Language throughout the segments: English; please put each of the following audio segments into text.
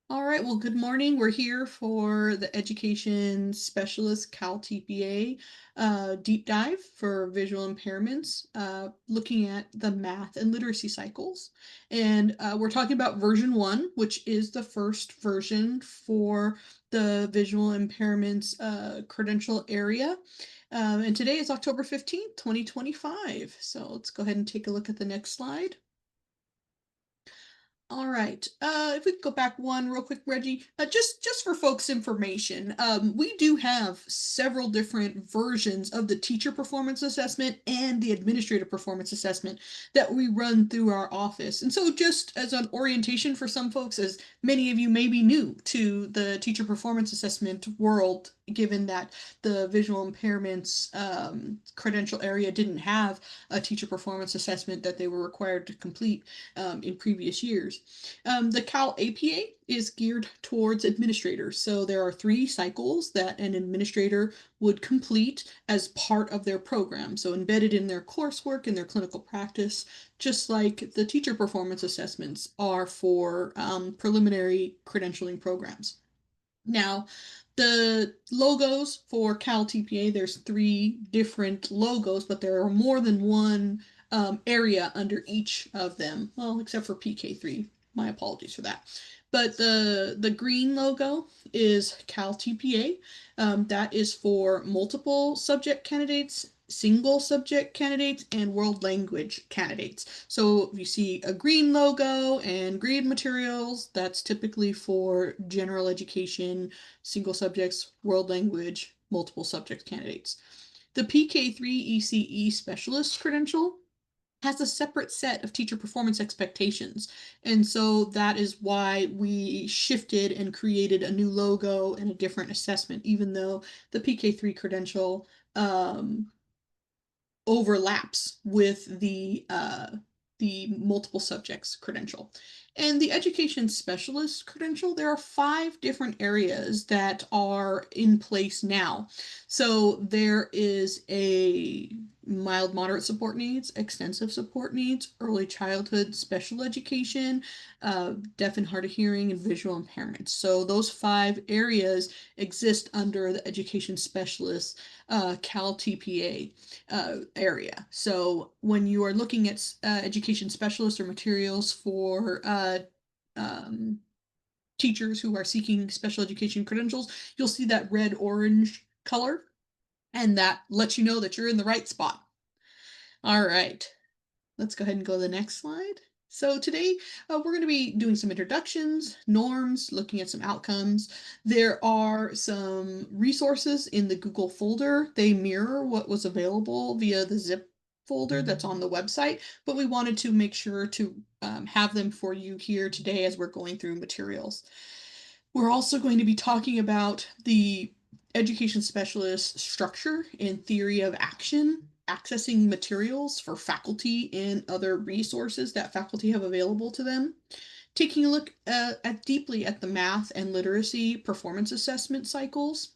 All right, well, good morning. We're here for the Education Specialist CalTPA deep dive for visual impairments, looking at the math and literacy cycles. And we're talking about version 1, which is the first version for the visual impairments credential area. And today is October 15th, 2025. So let's go ahead and take a look at the next slide. All right. If we could go back one real quick, Reggie, just for folks' information, we do have several different versions of the teacher performance assessment and the administrator performance assessment that we run through our office. And so, just as an orientation for some folks, as many of you may be new to the teacher performance assessment world, given that the visual impairments credential area didn't have a teacher performance assessment that they were required to complete in previous years. The CalAPA is geared towards administrators. So there are 3 cycles that an administrator would complete as part of their program. So embedded in their coursework and their clinical practice, just like the teacher performance assessments are for preliminary credentialing programs. Now, the logos for CalTPA, there's 3 different logos, but there are more than one area under each of them. Well, except for PK3. My apologies for that. But the green logo is CalTPA. That is for multiple subject candidates, single subject candidates, and world language candidates. So if you see a green logo and green materials, that's typically for general education, single subjects, world language, multiple subject candidates. The PK3 ECE specialist credential has a separate set of teacher performance expectations. And so that is why we shifted and created a new logo and a different assessment, even though the PK3 credential overlaps with the multiple subjects credential. And the education specialist credential, there are 5 different areas that are in place now. So there is a mild, moderate support needs, extensive support needs, early childhood special education, deaf and hard of hearing, and visual impairments. So those 5 areas exist under the education specialist CalTPA area. So when you are looking at education specialists or materials for um, teachers who are seeking special education credentials, you'll see that red-orange color, and that lets you know that you're in the right spot. All right, let's go ahead and go to the next slide. So today we're going to be doing some introductions, norms, looking at some outcomes. There are some resources in the Google folder. They mirror what was available via the zip folder that's on the website, but we wanted to make sure to have them for you here today as we're going through materials. We're also going to be talking about the education specialist structure and theory of action, accessing materials for faculty and other resources that faculty have available to them, taking a look deeply at the math and literacy performance assessment cycles,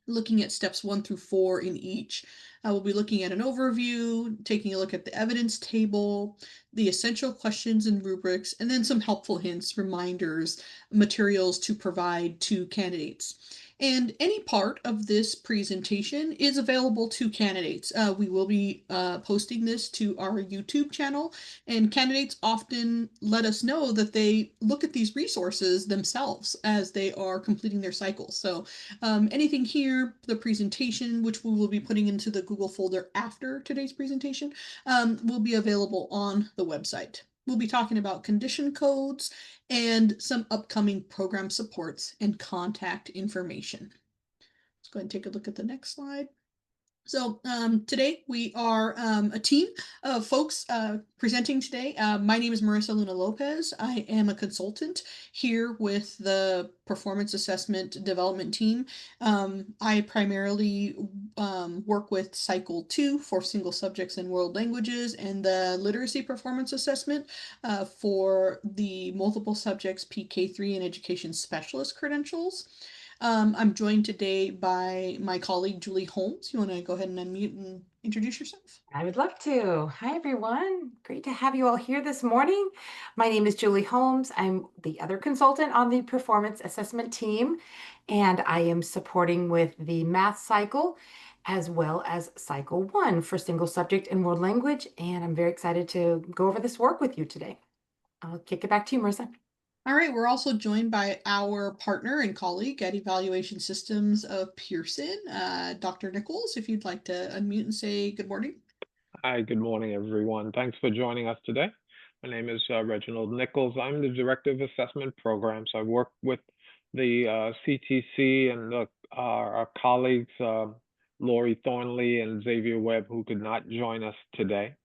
looking at steps 1 through 4 in each. We'll be looking at an overview, taking a look at the evidence table, the essential questions and rubrics, and then some helpful hints, reminders, materials to provide to candidates. And any part of this presentation is available to candidates. We will be posting this to our YouTube channel, and candidates often let us know that they look at these resources themselves as they are completing their cycles. So anything here, the presentation, which we will be putting into the Google folder after today's presentation, will be available on the website. We'll be talking about condition codes and some upcoming program supports and contact information. Let's go ahead and take a look at the next slide. So today we are a team of folks presenting today. My name is Marissa Luna Lopez. I am a consultant here with the Performance Assessment Development Team. I primarily work with Cycle 2 for single subjects and world languages and the Literacy Performance Assessment for the multiple subjects PK3 and Education Specialist credentials. I'm joined today by my colleague, Julie Holmes. You want to go ahead and unmute and introduce yourself? I would love to. Hi, everyone. Great to have you all here this morning. My name is Julie Holmes. I'm the other consultant on the performance assessment team, and I am supporting with the math cycle as well as cycle one for single subject and world language. And I'm very excited to go over this work with you today. I'll kick it back to you, Marissa. All right, we're also joined by our partner and colleague at Evaluation Systems of Pearson, Dr. Nichols, if you'd like to unmute and say good morning. Hi, good morning, everyone. Thanks for joining us today. My name is Reginald Nichols. I'm the Director of Assessment Programs. I work with the CTC and our colleagues, Lori Thornley and Xavier Webb, who could not join us today,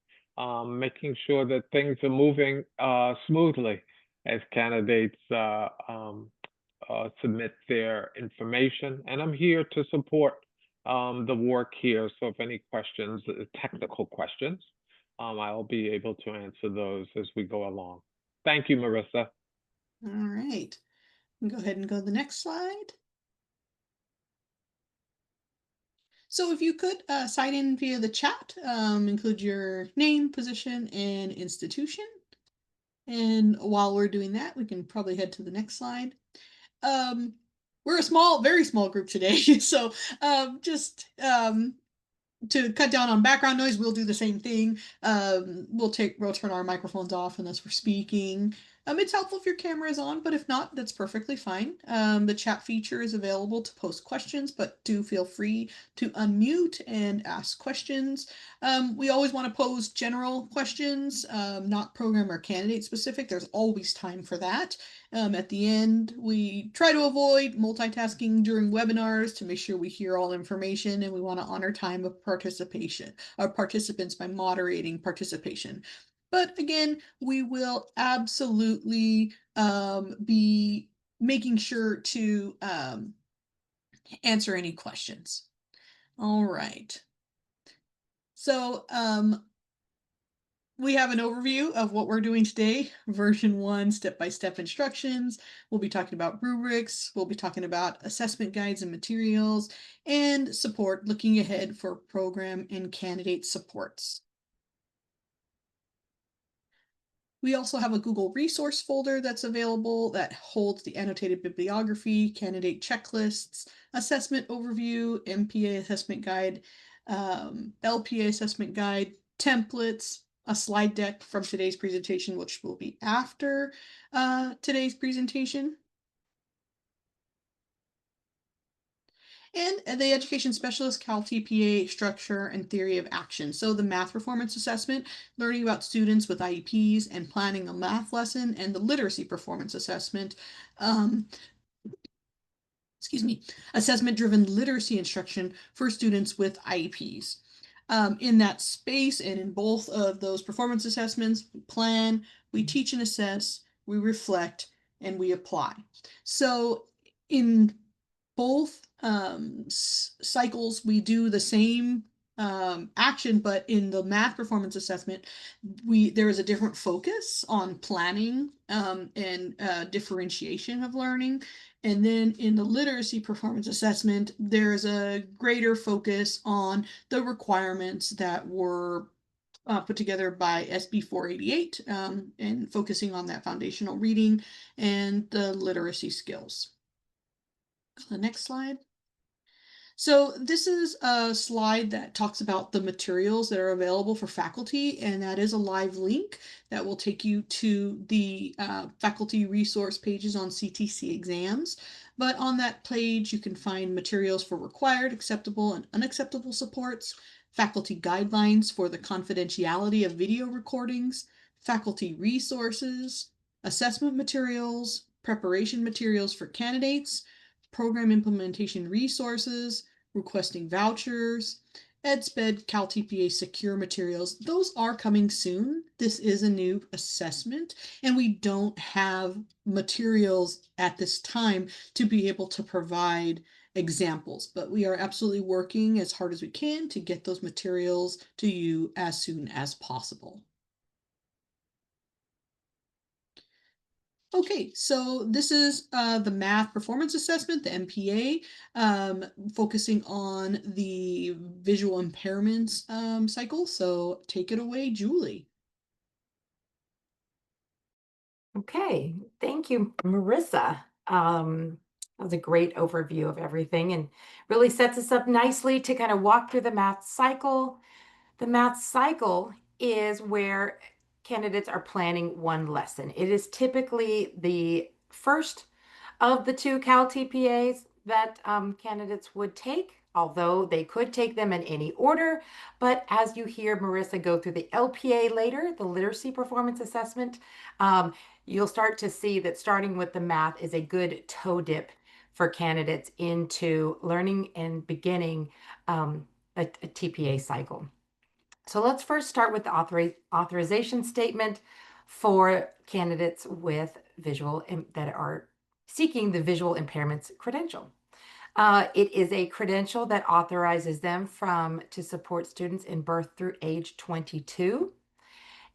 making sure that things are moving smoothly as candidates submit their information. And I'm here to support the work here. So if any questions, technical questions, I'll be able to answer those as we go along. Thank you, Marissa. All right, go ahead and go to the next slide. So if you could sign in via the chat, include your name, position, and institution. And while we're doing that, we can probably head to the next slide. We're a small, very small group today, so just to cut down on background noise, we'll do the same thing. We'll turn our microphones off unless we're speaking. It's helpful if your camera is on, but if not, that's perfectly fine. The chat feature is available to post questions, but do feel free to unmute and ask questions. We always want to pose general questions, not program or candidate specific. There's always time for that. At the end, we try to avoid multitasking during webinars to make sure we hear all information, and we want to honor time of participation or participants by moderating participation. But again, we will absolutely be making sure to answer any questions. All right. So we have an overview of what we're doing today, version 1, step-by-step instructions. We'll be talking about rubrics. We'll be talking about assessment guides and materials, and support, looking ahead for program and candidate supports. We also have a Google resource folder that's available that holds the annotated bibliography, candidate checklists, assessment overview, MPA assessment guide, LPA assessment guide, templates, a slide deck from today's presentation, which will be after today's presentation. And the education specialist, CalTPA structure and theory of action. So the math performance assessment, learning about students with IEPs and planning a math lesson, and the literacy performance assessment, assessment-driven literacy instruction for students with IEPs. In that space and in both of those performance assessments, we plan, we teach and assess, we reflect, and we apply. So in both cycles, we do the same action, but in the math performance assessment, there is a different focus on planning and differentiation of learning. And then in the literacy performance assessment, there's a greater focus on the requirements that were put together by SB 488 and focusing on that foundational reading and the literacy skills. The next slide. So this is a slide that talks about the materials that are available for faculty, and that is a live link that will take you to the faculty resource pages on CTC exams. But on that page, you can find materials for required, acceptable, and unacceptable supports, faculty guidelines for the confidentiality of video recordings, faculty resources, assessment materials, preparation materials for candidates, program implementation resources, requesting vouchers, EdSp, CalTPA secure materials. Those are coming soon. This is a new assessment, and we don't have materials at this time to be able to provide examples, but we are absolutely working as hard as we can to get those materials to you as soon as possible. Okay, so this is the math performance assessment, the MPA, focusing on the visual impairments cycle. So take it away, Julie. Okay, thank you, Marissa. That was a great overview of everything and really sets us up nicely to kind of walk through the math cycle. The math cycle is where candidates are planning one lesson. It is typically the first of the two CalTPAs that candidates would take, although they could take them in any order. But as you hear Marissa go through the LPA later, the literacy performance assessment, you'll start to see that starting with the math is a good toe dip for candidates into learning and beginning a TPA cycle. So let's first start with the authorization statement for candidates with that are seeking the visual impairments credential. It is a credential that authorizes them to support students in birth through age 22.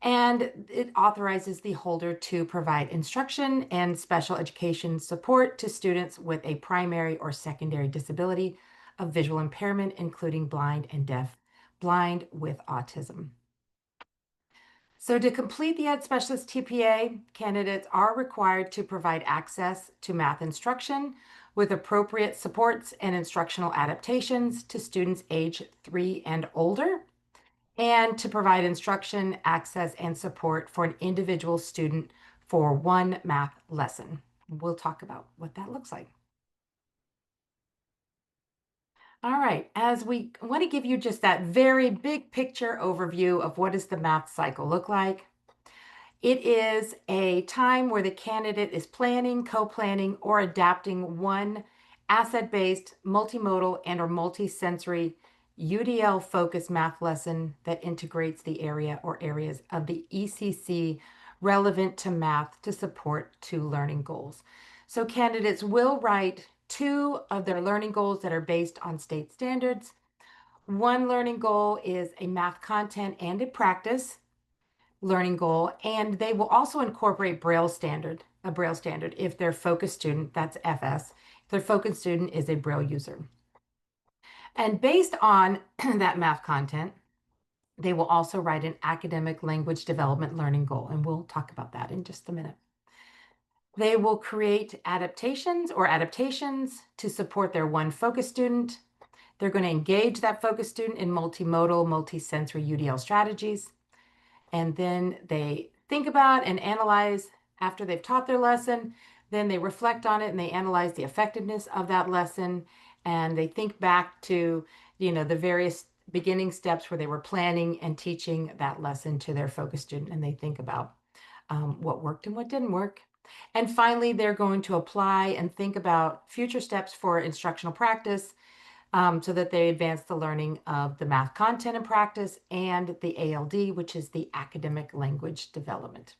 And it authorizes the holder to provide instruction and special education support to students with a primary or secondary disability of visual impairment, including blind and deaf, blind with autism. So to complete the Ed Specialist TPA, candidates are required to provide access to math instruction with appropriate supports and instructional adaptations to students age 3 and older, and to provide instruction, access, and support for an individual student for one math lesson. We'll talk about what that looks like. All right, as we want to give you just that very big picture overview of what does the math cycle look like. It is a time where the candidate is planning, co-planning, or adapting one asset-based, multimodal, and/or multisensory UDL-focused math lesson that integrates the area or areas of the ECC relevant to math to support two learning goals. So candidates will write two of their learning goals that are based on state standards. One learning goal is a math content and a practice learning goal, and they will also incorporate a Braille standard if their focus student, that's FS, if their focus student is a Braille user. And based on that math content, they will also write an academic language development learning goal, and we'll talk about that in just a minute. They will create adaptations to support their one focus student. They're going to engage that focus student in multimodal, multisensory UDL strategies. And then they think about and analyze after they've taught their lesson. Then they reflect on it and they analyze the effectiveness of that lesson. And they think back to, the various beginning steps where they were planning and teaching that lesson to their focus student. And they think about what worked and what didn't work. And finally, they're going to apply and think about future steps for instructional practice so that they advance the learning of the math content and practice and the ALD, which is the academic language development.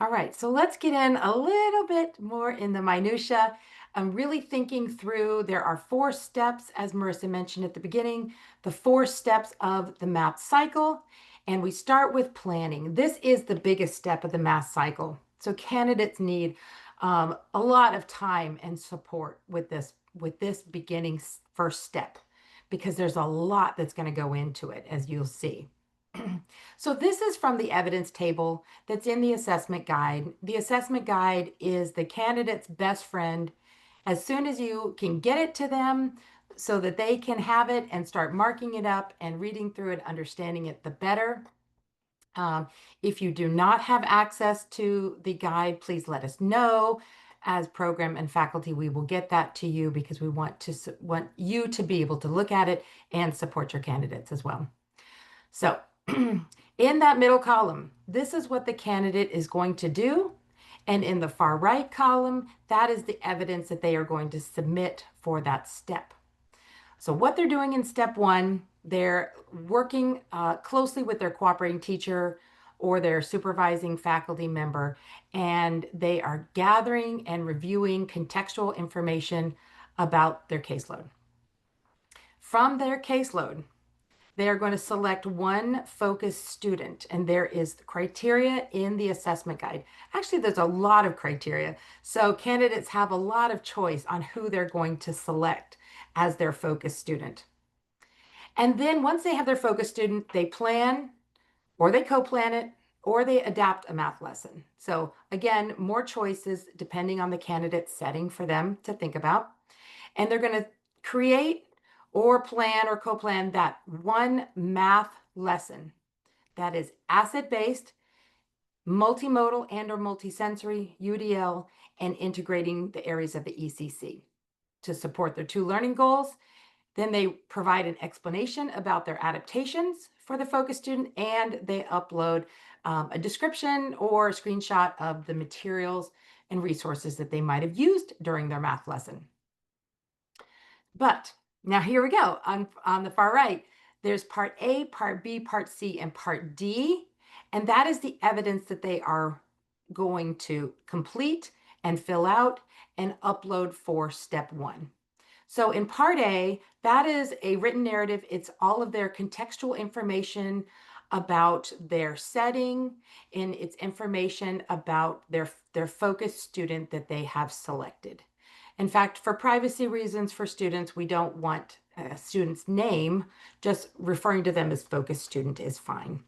All right, so let's get in a little bit more in the minutia. I'm really thinking through, there are 4 steps, as Marissa mentioned at the beginning, the 4 steps of the math cycle. And we start with planning. This is the biggest step of the math cycle. So candidates need a lot of time and support with this beginning first step, because there's a lot that's going to go into it, as you'll see. So this is from the evidence table that's in the assessment guide. The assessment guide is the candidate's best friend. As soon as you can get it to them so that they can have it and start marking it up and reading through it, understanding it, the better. If you do not have access to the guide, please let us know. As program and faculty, we will get that to you because we want you to be able to look at it and support your candidates as well. So in that middle column, this is what the candidate is going to do. And in the far right column, that is the evidence that they are going to submit for that step. So what they're doing in step 1, they're working closely with their cooperating teacher or their supervising faculty member, and they are gathering and reviewing contextual information about their caseload. From their caseload, they are going to select one focused student, and there is the criteria in the assessment guide. Actually, there's a lot of criteria. So candidates have a lot of choice on who they're going to select as their focused student. And then once they have their focused student, they plan or they co-plan it or they adapt a math lesson. So again, more choices depending on the candidate setting for them to think about. And they're going to create or plan or co-plan that one math lesson that is asset-based, multimodal and or multisensory, UDL, and integrating the areas of the ECC to support their 2 learning goals. Then they provide an explanation about their adaptations for the focus student, and they upload a description or a screenshot of the materials and resources that they might have used during their math lesson. But now here we go. On the far right, there's part A, part B, part C, and part D. And that is the evidence that they are going to complete and fill out and upload for step 1. So in part A, that is a written narrative. It's all of their contextual information about their setting, and it's information about their focus student that they have selected. In fact, for privacy reasons for students, we don't want a student's name. Just referring to them as focus student is fine.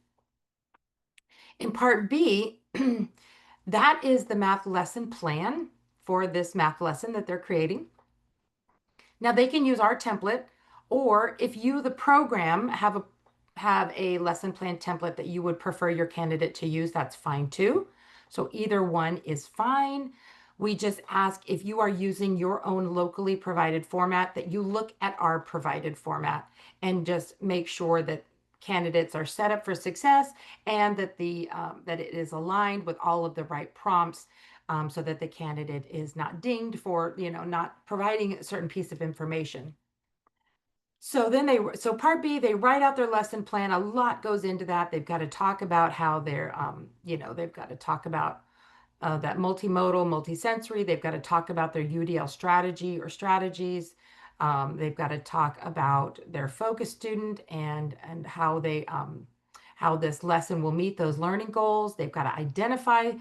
In part B, that is the math lesson plan for this math lesson that they're creating. Now they can use our template, or if you, the program, have a lesson plan template that you would prefer your candidate to use, that's fine too. So either one is fine. We just ask if you are using your own locally provided format that you look at our provided format and just make sure that candidates are set up for success and that that it is aligned with all of the right prompts, so that the candidate is not dinged for not providing a certain piece of information. So then so part B, they write out their lesson plan. A lot goes into that. They've got to talk about how they're, they've got to talk about that multimodal, multisensory. They've got to talk about their UDL strategy or strategies. They've got to talk about their focus student and how how this lesson will meet those learning goals. They've got to identify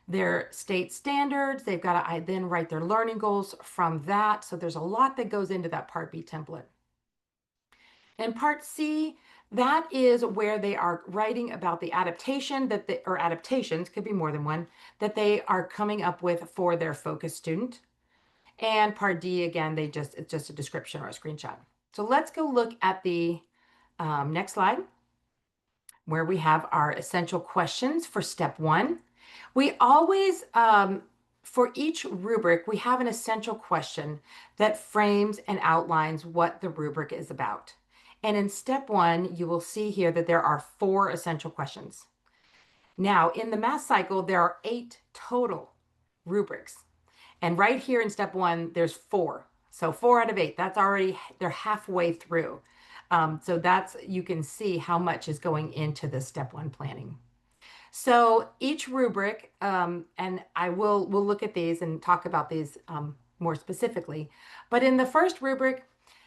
their state standards. They've got to then write their learning goals from that. So there's a lot that goes into that Part B template. And Part C, that is where they are writing about the adaptation or adaptations, could be more than one, that they are coming up with for their focus student. And Part D, again, it's just a description or a screenshot. So let's go look at the next slide, where we have our essential questions for step 1. We always, for each rubric, we have an essential question that frames and outlines what the rubric is about. And in step 1, you will see here that there are 4 essential questions. Now, in the math cycle, there are 8 total rubrics. And right here in step 1, there's 4. So 4 out of 8, that's already, they're halfway through. So you can see how much is going into the step 1 planning. So each rubric, and we'll look at these and talk about these more specifically. But in the first rubric,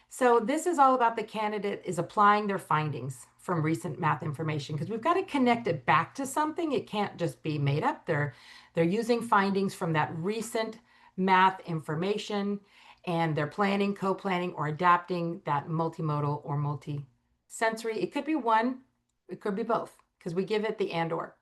so this is all about the candidate is applying their findings from recent math information, because we've got to connect it back to something. It can't just be made up. They're using findings from that recent math information, and they're planning, co-planning, or adapting that multimodal or multi-sensory. It could be one, it could be both, because we give it the and/or.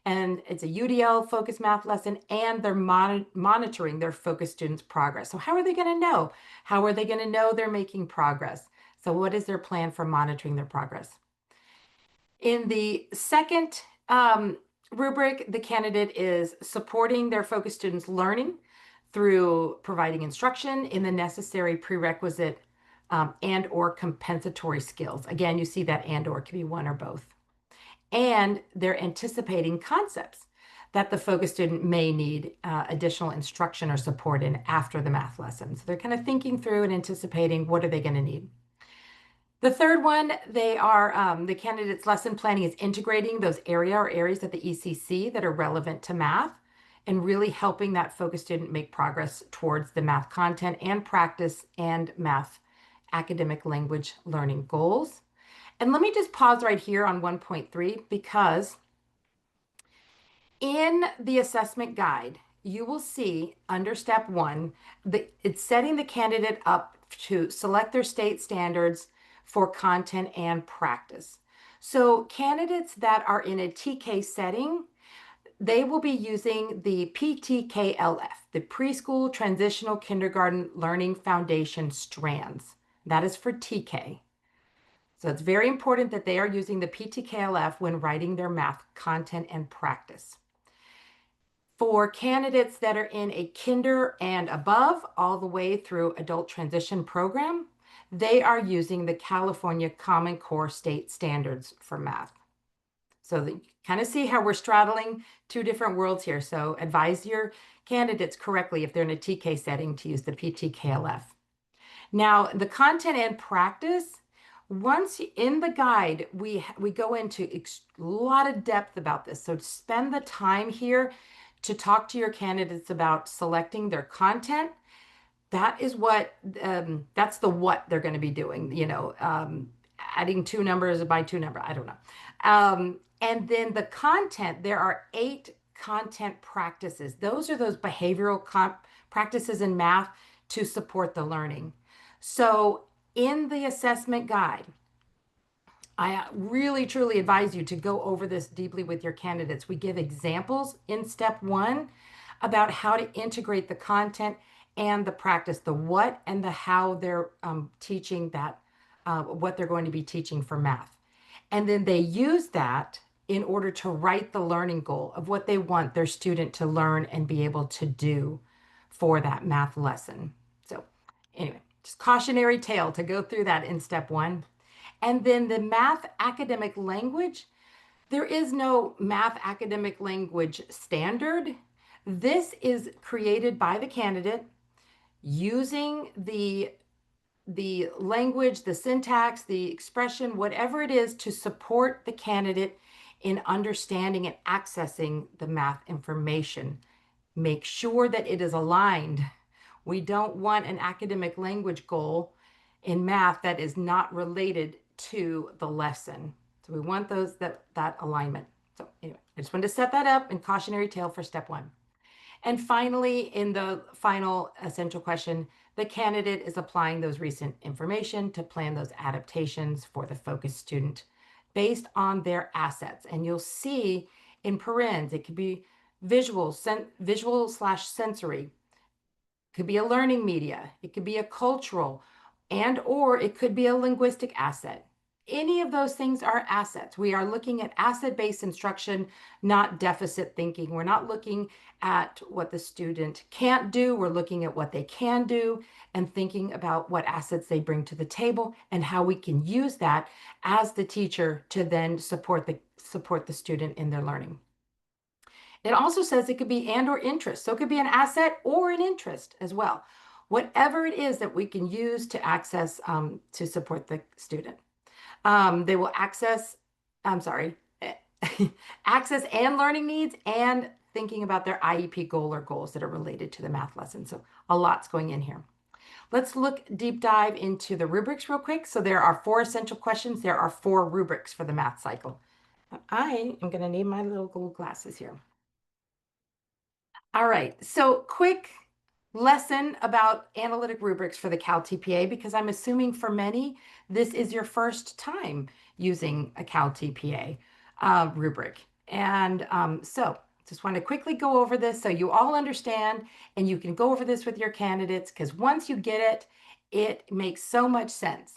And it's a UDL focused math lesson, and they're monitoring their focus students' progress. So how are they going to know? How are they going to know they're making progress? So what is their plan for monitoring their progress? In the second rubric, the candidate is supporting their focus students' learning through providing instruction in the necessary prerequisite and/or compensatory skills. Again, you see that and/or can be one or both. And they're anticipating concepts that the focus student may need additional instruction or support in after the math lesson. So they're kind of thinking through and anticipating what are they going to need. The third one, the candidate's lesson planning is integrating those areas of the ECC that are relevant to math and really helping that focus student make progress towards the math content and practice and math academic language learning goals. And let me just pause right here on 1.3 because in the assessment guide, you will see under step 1, it's setting the candidate up to select their state standards for content and practice. So candidates that are in a TK setting, they will be using the PTKLF, the Preschool Transitional Kindergarten Learning Foundation strands. That is for TK. So it's very important that they are using the PTKLF when writing their math content and practice. For candidates that are in a kinder and above, all the way through adult transition program, they are using the California Common Core state standards for math. So that you kind of see how we're straddling two different worlds here. So advise your candidates correctly if they're in a TK setting to use the PTKLF. Now, the content and practice, once in the guide, we go into a lot of depth about this. So spend the time here to talk to your candidates about selecting their content. That is what, that's the what they're going to be doing, adding two numbers by two number, I don't know. And then the content, there are 8 content practices. Those are those behavioral practices in math to support the learning. So in the assessment guide, I really, truly advise you to go over this deeply with your candidates. We give examples in step 1 about how to integrate the content and the practice, the what and the how they're teaching that, what they're going to be teaching for math. And then they use that in order to write the learning goal of what they want their student to learn and be able to do for that math lesson. So anyway, just cautionary tale to go through that in step 1. And then the math academic language, there is no math academic language standard. This is created by the candidate using the language, the syntax, the expression, whatever it is to support the candidate in understanding and accessing the math information. Make sure that it is aligned. We don't want an academic language goal in math that is not related to the lesson. So we want that alignment. So anyway, I just wanted to set that up in cautionary tale for step 1. And finally, in the final essential question, the candidate is applying those recent information to plan those adaptations for the focus student based on their assets. And you'll see in parens, it could be visual slash sensory, could be a learning media, it could be a cultural, and or it could be a linguistic asset. Any of those things are assets. We are looking at asset-based instruction, not deficit thinking. We're not looking at what the student can't do. We're looking at what they can do and thinking about what assets they bring to the table and how we can use that as the teacher to then support the student in their learning. It also says it could be and or interest. So it could be an asset or an interest as well. Whatever it is that we can use to access to support the student. They will access and learning needs and thinking about their IEP goal or goals that are related to the math lesson. So a lot's going in here. Let's look deep dive into the rubrics real quick. So there are 4 essential questions. There are 4 rubrics for the math cycle. I am going to need my little gold glasses here. All right, so quick lesson about analytic rubrics for the CalTPA, because I'm assuming for many, this is your first time using a CalTPA rubric. And so just want to quickly go over this so you all understand and you can go over this with your candidates, because once you get it, it makes so much sense.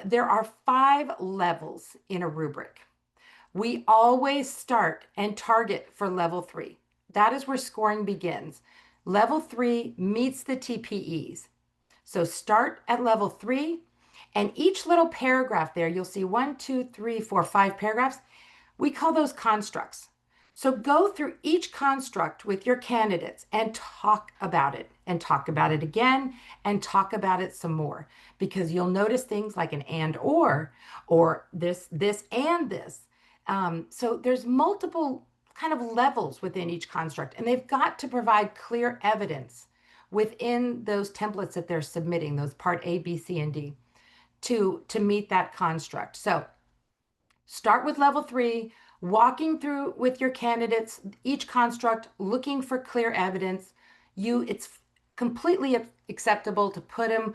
There are 5 levels in a rubric. We always start and target for level 3. That is where scoring begins. Level 3 meets the TPEs. So start at level 3, and each little paragraph there, you'll see 1, 2, 3, 4, 5 paragraphs. We call those constructs. So go through each construct with your candidates and talk about it again, and talk about it some more, because you'll notice things like an and or this, and this. So there's multiple kind of levels within each construct, and they've got to provide clear evidence within those templates that they're submitting, those part A, B, C, and D, to meet that construct. So start with level 3, walking through with your candidates, each construct, looking for clear evidence. It's completely acceptable to put them,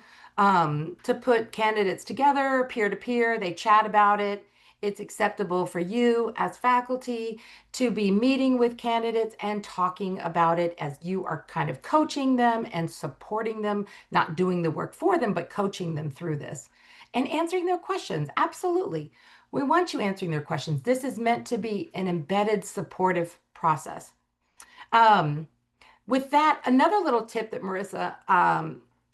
to put candidates together, peer to peer. They chat about it. It's acceptable for you as faculty to be meeting with candidates and talking about it as you are kind of coaching them and supporting them, not doing the work for them, but coaching them through this and answering their questions. Absolutely. We want you answering their questions. This is meant to be an embedded supportive process. With that, another little tip that Marissa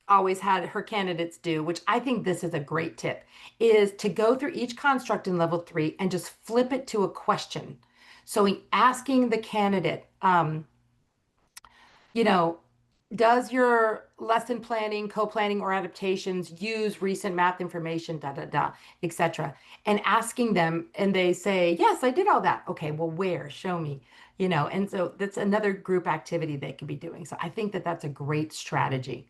always had her candidates do, which I think this is a great tip, is to go through each construct in level 3 and just flip it to a question. So asking the candidate, you know, does your lesson planning, co-planning, or adaptations use recent math information, etc. And asking them, and they say, yes, I did all that. Okay, well, where? Show me. And so that's another group activity they could be doing. So I think that that's a great strategy.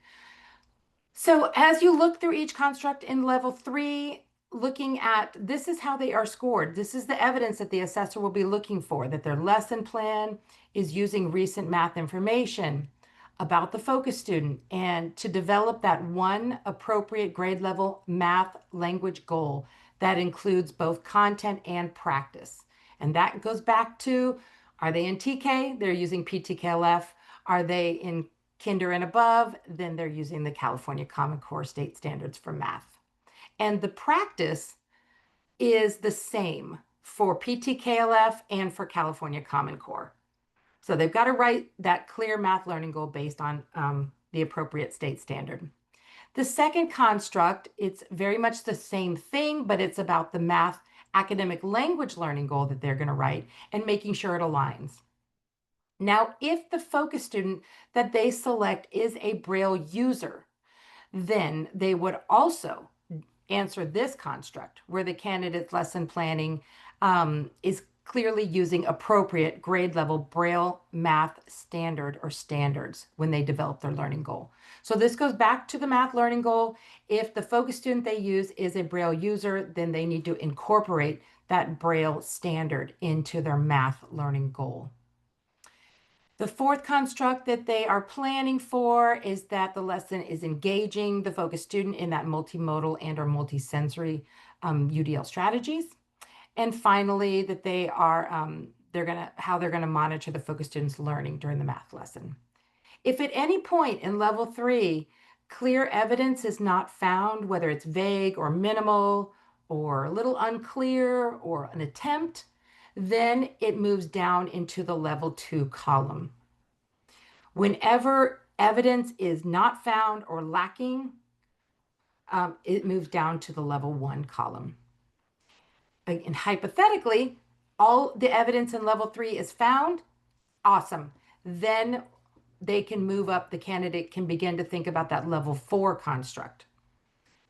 So as you look through each construct in level 3, looking at this is how they are scored. This is the evidence that the assessor will be looking for, that their lesson plan is using recent math information about the focus student, and to develop that one appropriate grade level math language goal that includes both content and practice. And that goes back to, are they in TK? They're using PTKLF. Are they in kinder and above? Then they're using the California Common Core state standards for math. And the practice is the same for PTKLF and for California Common Core. So they've got to write that clear math learning goal based on the appropriate state standard. The second construct, it's very much the same thing, but it's about the math academic language learning goal that they're going to write and making sure it aligns. Now, if the focus student that they select is a Braille user, then they would also answer this construct where the candidate's lesson planning is clearly using appropriate grade level Braille math standard or standards when they develop their learning goal. So this goes back to the math learning goal. If the focus student they use is a Braille user, then they need to incorporate that Braille standard into their math learning goal. The fourth construct that they are planning for is that the lesson is engaging the focus student in that multimodal and or multisensory UDL strategies. And finally, that they are how they're gonna monitor the focus student's learning during the math lesson. If at any point in level 3, clear evidence is not found, whether it's vague or minimal or a little unclear or an attempt, then it moves down into the level 2 column. Whenever evidence is not found or lacking, it moves down to the level 1 column. And hypothetically, all the evidence in level 3 is found, awesome. Then they can move up, the candidate can begin to think about that level 4 construct.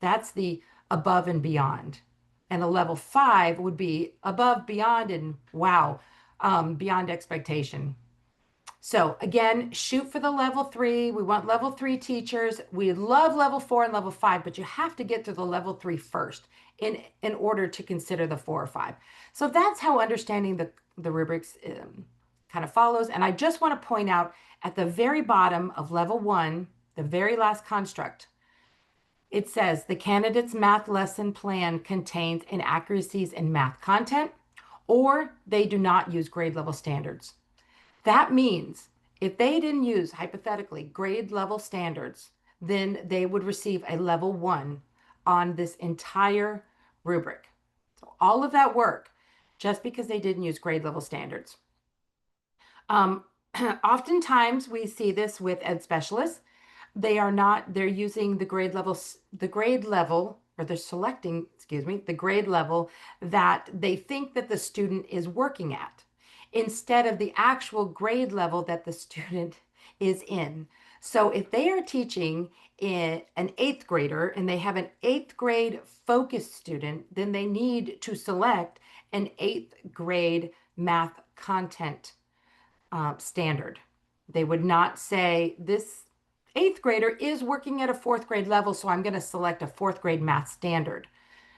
That's the above and beyond. And a level 5 would be above, beyond, and wow, beyond expectation. So again, shoot for the level 3. We want level 3 teachers. We love level 4 and level 5, but you have to get to the level 3 first in order to consider the 4 or 5. So that's how understanding the rubrics kind of follows. And I just want to point out at the very bottom of level 1, the very last construct, it says the candidate's math lesson plan contains inaccuracies in math content, or they do not use grade level standards. That means if they didn't use, hypothetically, grade level standards, then they would receive a level 1 on this entire rubric. So all of that work, just because they didn't use grade level standards. Oftentimes we see this with ed specialists. They're using the grade level, or they're selecting, the grade level that they think that the student is working at, instead of the actual grade level that the student is in. So if they are teaching an 8th grader and they have an 8th grade focused student, then they need to select an 8th grade math content standard. They would not say this eighth grader is working at a fourth grade level, so I'm going to select a fourth grade math standard.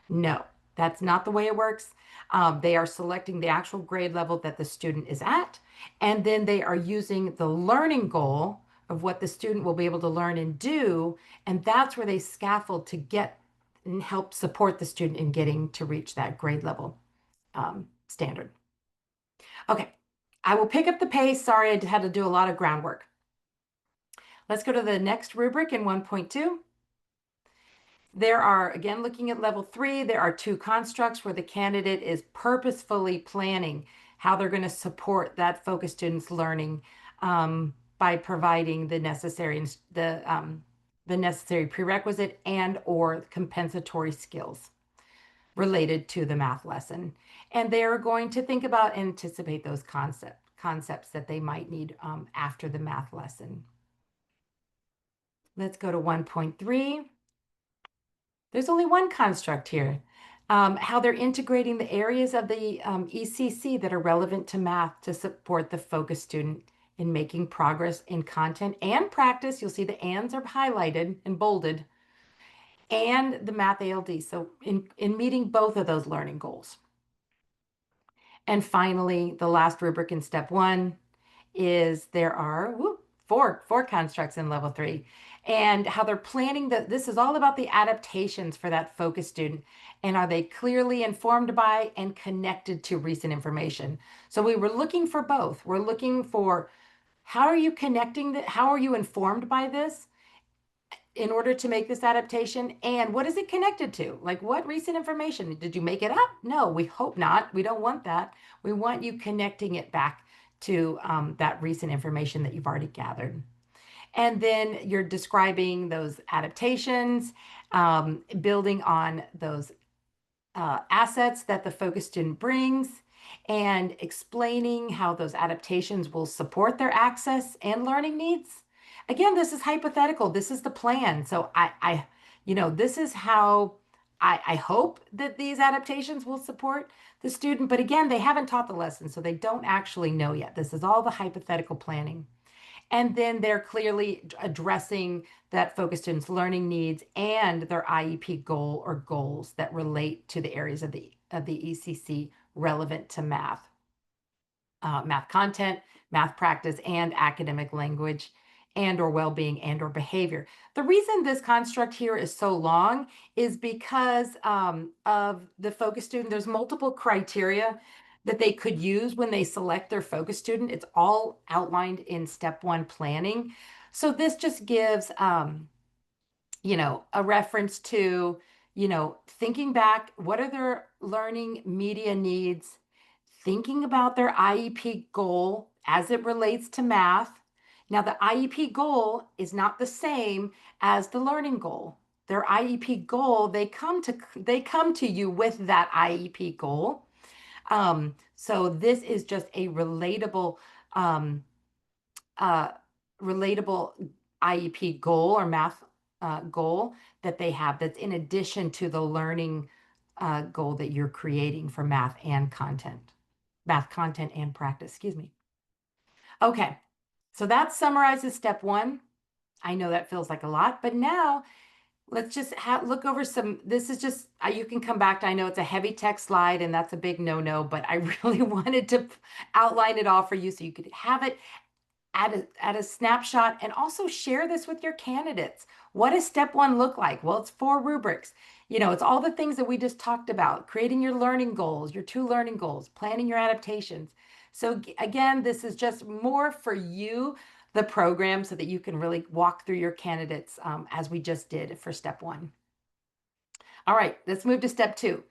No, that's not the way it works. They are selecting the actual grade level that the student is at, and then they are using the learning goal of what the student will be able to learn and do, and that's where they scaffold to get and help support the student in getting to reach that grade level standard. Okay, I will pick up the pace. Sorry, I had to do a lot of groundwork. Let's go to the next rubric in 1.2. There are, again, looking at level 3, there are 2 constructs where the candidate is purposefully planning how they're going to support that focus student's learning by providing the necessary prerequisite and or compensatory skills related to the math lesson. And they're going to think about and anticipate those concepts that they might need after the math lesson. Let's go to 1.3. There's only one construct here. How they're integrating the areas of the ECC that are relevant to math to support the focus student in making progress in content and practice. You'll see the ands are highlighted and bolded, and the math ALD. So in meeting both of those learning goals. And finally, the last rubric in step 1 is there are four constructs in level 3, and how they're planning that this is all about the adaptations for that focus student, and are they clearly informed by and connected to recent information. So we were looking for both. We're looking for how are you connecting that, how are you informed by this in order to make this adaptation, and what is it connected to? Like, what recent information? Did you make it up? No, we hope not. We don't want that. We want you connecting it back to that recent information that you've already gathered. And then you're describing those adaptations, building on those assets that the focus student brings, and explaining how those adaptations will support their access and learning needs. Again, this is hypothetical. This is the plan. So this is how I hope that these adaptations will support the student. But again, they haven't taught the lesson, so they don't actually know yet. This is all the hypothetical planning. And then they're clearly addressing that focus students' learning needs and their IEP goal or goals that relate to the areas of the ECC relevant to math. Math content, math practice, and academic language, and or well-being and or behavior. The reason this construct here is so long is because of the focus student. There's multiple criteria that they could use when they select their focus student. It's all outlined in step 1 planning. So this just gives, a reference to, thinking back, what are their learning media needs, thinking about their IEP goal as it relates to math. Now, the IEP goal is not the same as the learning goal. Their IEP goal, they come to you with that IEP goal. So this is just a relatable IEP goal or math goal that they have that's in addition to the learning goal that you're creating for math content and practice, excuse me. Okay, so that summarizes step 1. I know that feels like a lot, but now let's just look over some. This is just, you can come back to, I know it's a heavy text slide and that's a big no-no, but I really wanted to outline it all for you so you could have it at a snapshot, and also share this with your candidates. What does step 1 look like? Well, it's 4 rubrics. It's all the things that we just talked about, creating your learning goals, your 2 learning goals, planning your adaptations. So again, this is just more for you, the program, so that you can really walk through your candidates as we just did for step 1. All right, let's move to step 2,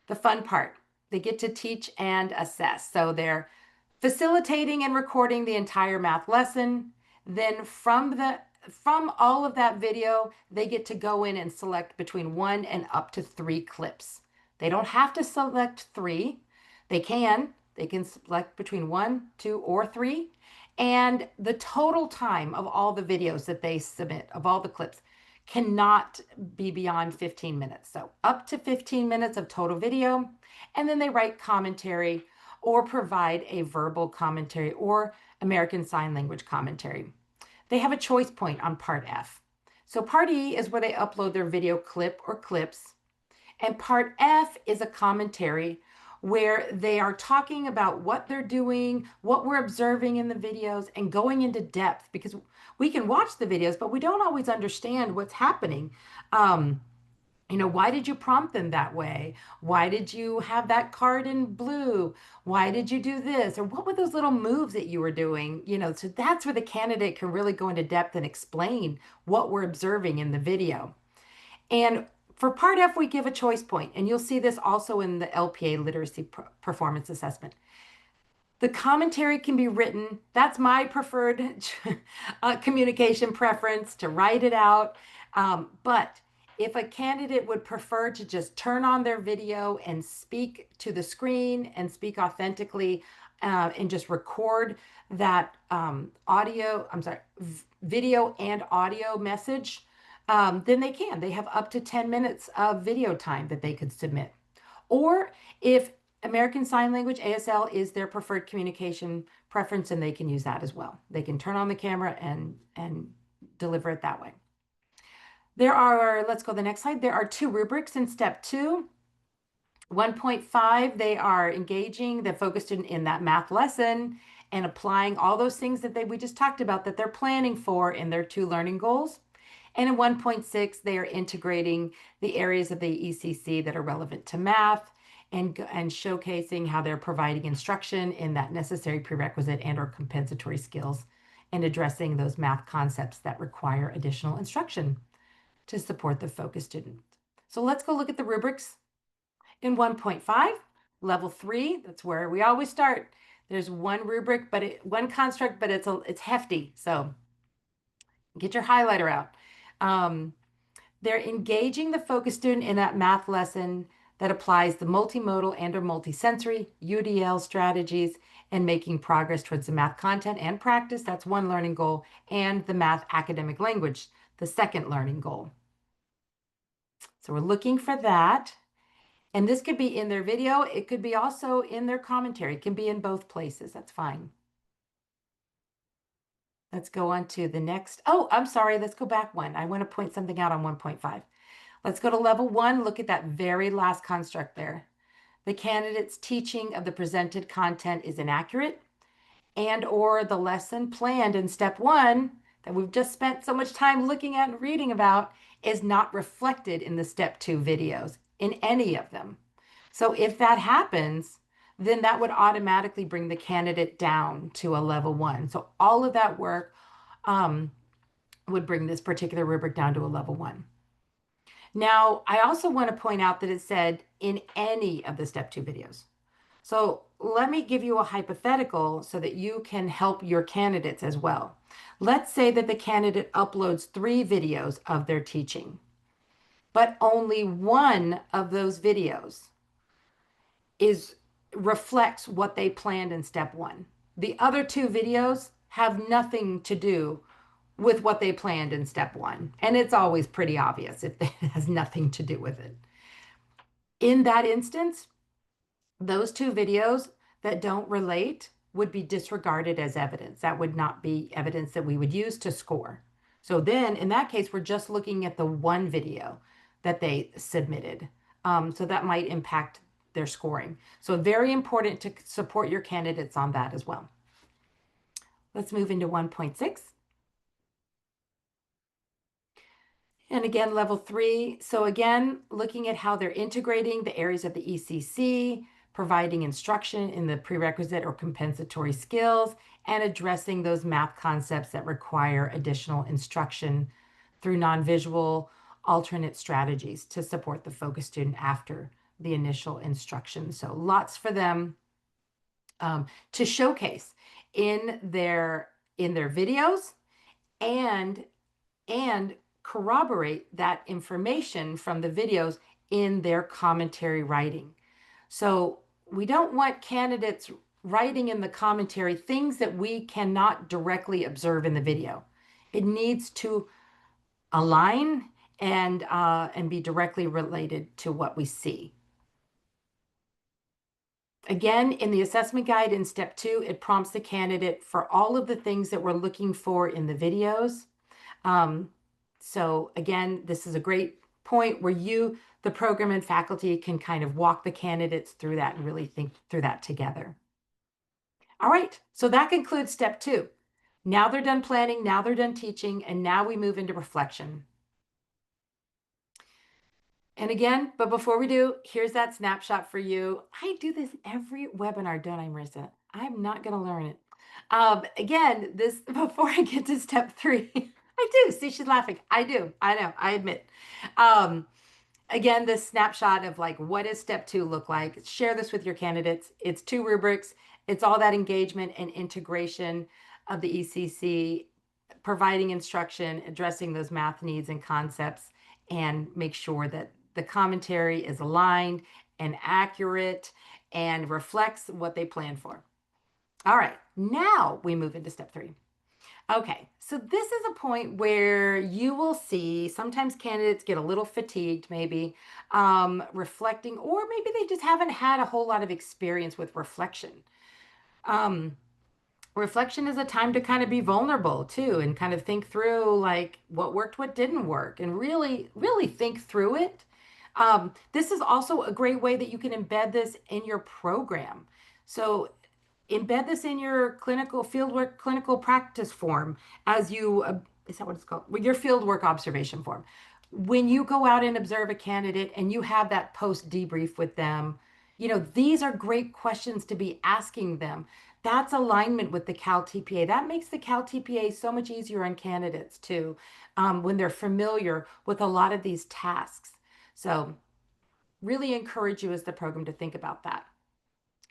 the fun part. They get to teach and assess. So they're facilitating and recording the entire math lesson. Then from all of that video, they get to go in and select between 1 and up to 3 clips. They don't have to select 3. They can select between 1, 2, or 3. And the total time of all the videos that they submit, of all the clips, cannot be beyond 15 minutes. So up to 15 minutes of total video. And then they write commentary or provide a verbal commentary or American Sign Language commentary. they have a choice point on Part F. So Part E is where they upload their video clip or clips. And Part F is a commentary where they are talking about what they're doing, what we're observing in the videos, and going into depth, because we can watch the videos, but we don't always understand what's happening. Why did you prompt them that way? Why did you have that card in blue? Why did you do this? Or what were those little moves that you were doing? So that's where the candidate can really go into depth and explain what we're observing in the video. And for Part F, we give a choice point, and you'll see this also in the LPA literacy performance assessment. The commentary can be written. That's my preferred communication preference, to write it out. But if a candidate would prefer to just turn on their video and speak to the screen and speak authentically, and just record that video and audio message, then they can. They have up to 10 minutes of video time that they could submit. Or if American Sign Language, ASL, is their preferred communication preference, and they can use that as well. They can turn on the camera and deliver it that way. Let's go to the next slide. There are 2 rubrics in step 2. 1.5, they are engaging the focus student in that math lesson and applying all those things that we just talked about that they're planning for in their 2 learning goals. And in 1.6, they are integrating the areas of the ECC that are relevant to math and showcasing how they're providing instruction in that necessary prerequisite and/or compensatory skills, and addressing those math concepts that require additional instruction to support the focus student. So let's go look at the rubrics. In 1.5, level 3, that's where we always start. There's one rubric, one construct, but it's hefty. So get your highlighter out. They're engaging the focus student in that math lesson that applies the multimodal and/or multisensory UDL strategies, and making progress towards the math content and practice. That's one learning goal. And the math academic language, the second learning goal. So we're looking for that. And this could be in their video. It could be also in their commentary. It can be in both places. That's fine. Let's go on to the next. Oh, I'm sorry. Let's go back one. I want to point something out on 1.5. Let's go to level 1. Look at that very last construct there. The candidate's teaching of the presented content is inaccurate, and/or the lesson planned in step 1 that we've just spent so much time looking at and reading about is not reflected in the step 2 videos, in any of them. So if that happens, then that would automatically bring the candidate down to a level 1. So all of that work would bring this particular rubric down to a level 1. Now, I also want to point out that it said in any of the step 2 videos. So let me give you a hypothetical so that you can help your candidates as well. Let's say that the candidate uploads 3 videos of their teaching, but only one of those videos reflects what they planned in step 1. The other 2 videos have nothing to do with what they planned in step 1. And it's always pretty obvious if it has nothing to do with it. In that instance, those 2 videos that don't relate would be disregarded as evidence. That would not be evidence that we would use to score. So then in that case, we're just looking at the one video that they submitted. So that might impact their scoring. So very important to support your candidates on that as well. Let's move into 1.6. And again, level 3. So again, looking at how they're integrating the areas of the ECC, providing instruction in the prerequisite or compensatory skills, and addressing those math concepts that require additional instruction through non-visual alternate strategies to support the focus student after the initial instruction. So lots for them to showcase in their videos, and corroborate that information from the videos in their commentary writing. So we don't want candidates writing in the commentary things that we cannot directly observe in the video. It needs to align and be directly related to what we see. Again, in the assessment guide in step 2, it prompts the candidate for all of the things that we're looking for in the videos. So again, this is a great point where you, the program and faculty, can kind of walk the candidates through that and really think through that together. All right, so that concludes step 2. Now they're done planning, now they're done teaching, and now we move into reflection. And again, but before we do, here's that snapshot for you. I do this every webinar, don't I, Marissa? I'm not going to learn it. Again, this before I get to step 3, I do. See, she's laughing. I do. I know. I admit. Again, this snapshot of like, what does step 2 look like? Share this with your candidates. It's 2 rubrics. It's all that engagement and integration of the ECC, providing instruction, addressing those math needs and concepts, and make sure that the commentary is aligned and accurate and reflects what they plan for. All right, now we move into step 3. Okay, so this is a point where you will see sometimes candidates get a little fatigued, maybe reflecting, or maybe they just haven't had a whole lot of experience with reflection. Reflection is a time to kind of be vulnerable too, and kind of think through like what worked, what didn't work, and really, really think through it. This is also a great way that you can embed this in your program. So embed this in your clinical fieldwork, clinical practice form as you, is that what it's called? Your fieldwork observation form. When you go out and observe a candidate and you have that post debrief with them, you know, these are great questions to be asking them. That's alignment with the CalTPA. That makes the CalTPA so much easier on candidates too, when they're familiar with a lot of these tasks. So really encourage you as the program to think about that.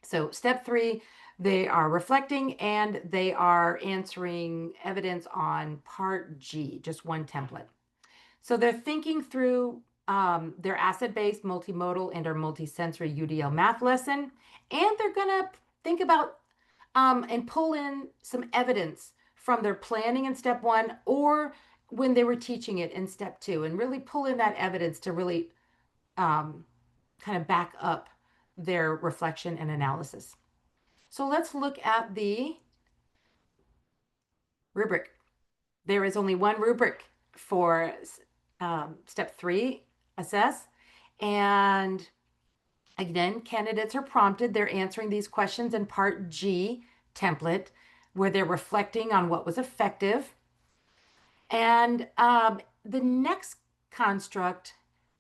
So step 3, they are reflecting and they are answering evidence on part G, just one template. So they're thinking through their asset-based, multimodal, and or multisensory UDL math lesson, and they're gonna think about and pull in some evidence from their planning in step 1 or when they were teaching it in step 2, and really pull in that evidence to really kind of back up their reflection and analysis. So let's look at the rubric. There is only one rubric for step 3, assess. And again, candidates are prompted. They're answering these questions in part G template, where they're reflecting on what was effective. And the next construct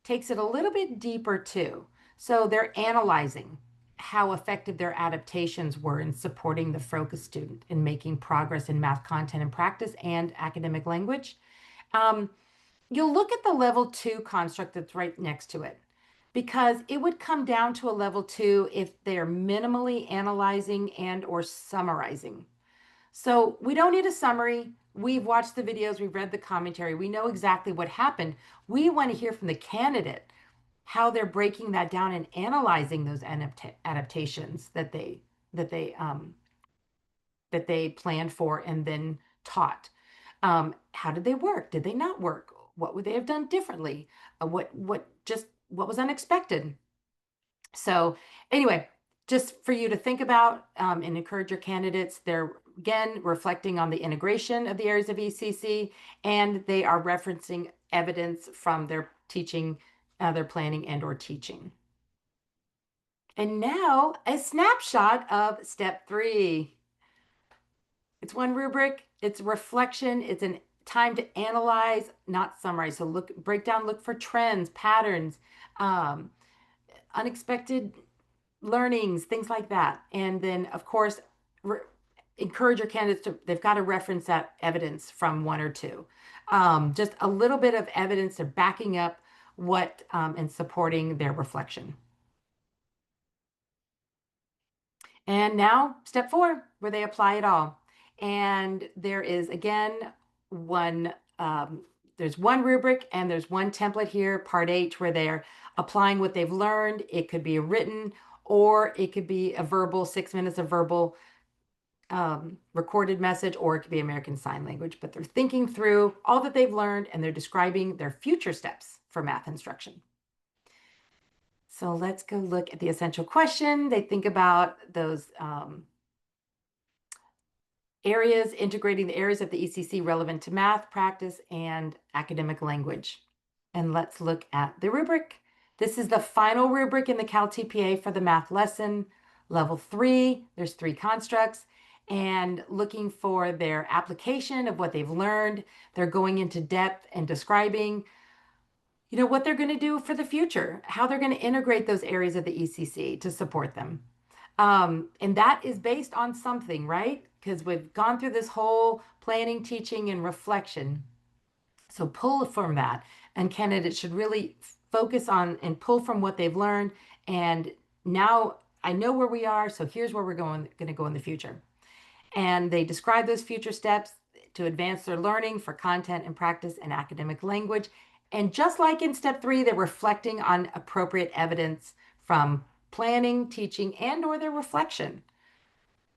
takes it a little bit deeper too. So they're analyzing how effective their adaptations were in supporting the focus student in making progress in math content and practice and academic language. You'll look at the level 2 construct that's right next to it, because it would come down to a level 2 if they're minimally analyzing and or summarizing. So we don't need a summary. We've watched the videos, we've read the commentary, we know exactly what happened. We want to hear from the candidate how they're breaking that down and analyzing those adaptations that they planned for and then taught. How did they work? Did they not work? What would they have done differently? What was unexpected? So anyway, just for you to think about and encourage your candidates. They're again reflecting on the integration of the areas of ECC, and they are referencing evidence from their teaching, their planning and or teaching. And now a snapshot of step 3. It's one rubric, it's reflection, it's a time to analyze, not summarize. So break down, look for trends, patterns, unexpected learnings, things like that. And then, of course, encourage your candidates they've got to reference that evidence from 1 or 2. Just a little bit of evidence of backing up what and supporting their reflection. And now step 4, where they apply it all. And there is, again, there's one rubric and there's one template here, part H, where they're applying what they've learned. It could be a written or it could be a verbal, 6 minutes of verbal recorded message, or it could be American Sign Language, but they're thinking through all that they've learned and they're describing their future steps for math instruction. So let's go look at the essential question. They think about those areas, integrating the areas of the ECC relevant to math, practice, and academic language. And let's look at the rubric. This is the final rubric in the CalTPA for the math lesson. Level 3, there's 3 constructs, and looking for their application of what they've learned. They're going into depth and describing, what they're going to do for the future, how they're going to integrate those areas of the ECC to support them. And that is based on something, right? Because we've gone through this whole planning, teaching, and reflection. So pull from that. And candidates should really focus on and pull from what they've learned. And now I know where we are, so here's where we're going to go in the future. And they describe those future steps to advance their learning for content and practice and academic language. And just like in step 3, they're reflecting on appropriate evidence from planning, teaching, and or their reflection.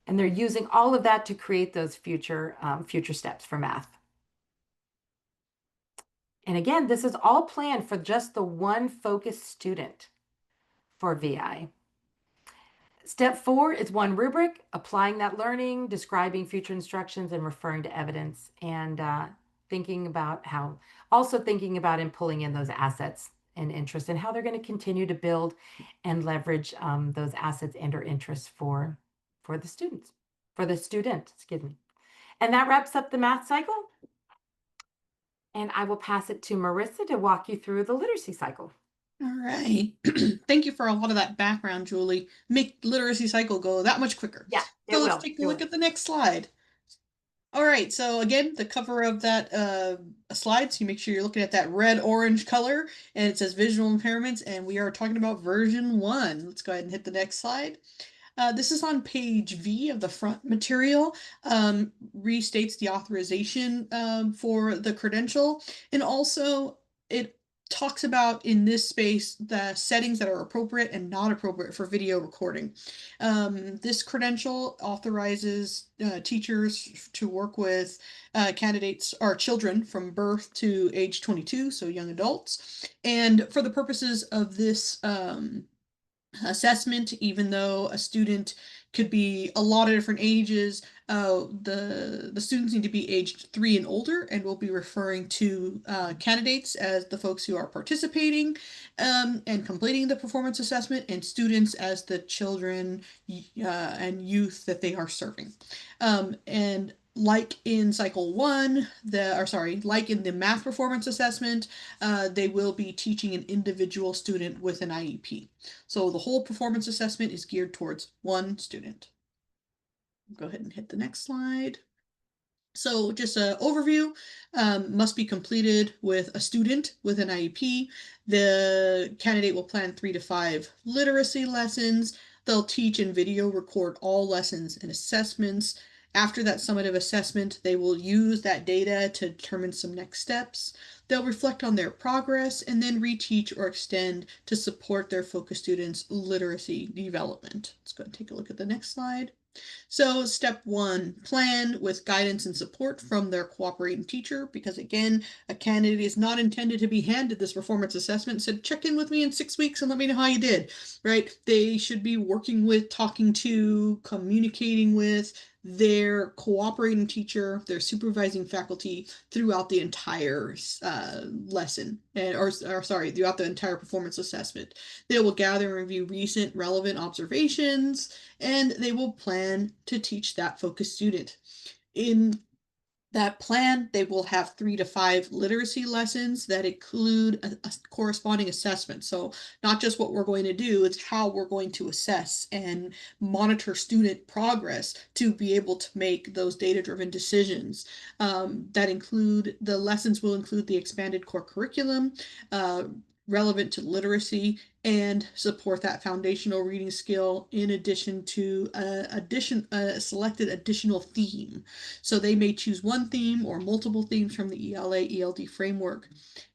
And they're using all of that to create those future steps for math. And again, this is all planned for just the one focused student for VI. Step 4 is one rubric, applying that learning, describing future instructions, and referring to evidence, and thinking about and pulling in those assets and interests and how they're going to continue to build and leverage those assets and or interests for the student, excuse me. And that wraps up the math cycle. And I will pass it to Marissa to walk you through the literacy cycle. All right. Thank you for a lot of that background, Julie. Make literacy cycle go that much quicker. Yeah, So let's take a look at the next slide. All right, so again, the cover of that slide, so you make sure you're looking at that red-orange color, and it says visual impairments, and we are talking about version 1. Let's go ahead and hit the next slide. This is on page V of the front material, restates the authorization for the credential, and also it talks about in this space the settings that are appropriate and not appropriate for video recording. This credential authorizes teachers to work with candidates or children from birth to age 22, so young adults. And for the purposes of this assessment, even though a student could be a lot of different ages, the students need to be aged 3 and older, and we'll be referring to candidates as the folks who are participating and completing the performance assessment, and students as the children and youth that they are serving. And like in cycle 1, like in the math performance assessment, they will be teaching an individual student with an IEP. So the whole performance assessment is geared towards one student. Go ahead and hit the next slide. So just an overview, must be completed with a student with an IEP. The candidate will plan 3 to 5 literacy lessons. They'll teach and video record all lessons and assessments. After that summative assessment, they will use that data to determine some next steps. They'll reflect on their progress and then reteach or extend to support their focus students' literacy development. Let's go and take a look at the next slide. So step 1, plan with guidance and support from their cooperating teacher, because again, a candidate is not intended to be handed this performance assessment and said, check in with me in 6 weeks and let me know how you did, right? They should be working with, talking to, communicating with their cooperating teacher, their supervising faculty throughout the entire lesson, throughout the entire performance assessment. They will gather and review recent relevant observations, and they will plan to teach that focus student. In that plan, they will have 3 to 5 literacy lessons that include a corresponding assessment. So not just what we're going to do, it's how we're going to assess and monitor student progress to be able to make those data-driven decisions. The lessons will include the expanded core curriculum, relevant to literacy, and support that foundational reading skill in addition to a selected additional theme. So they may choose one theme or multiple themes from the ELA/ELD framework.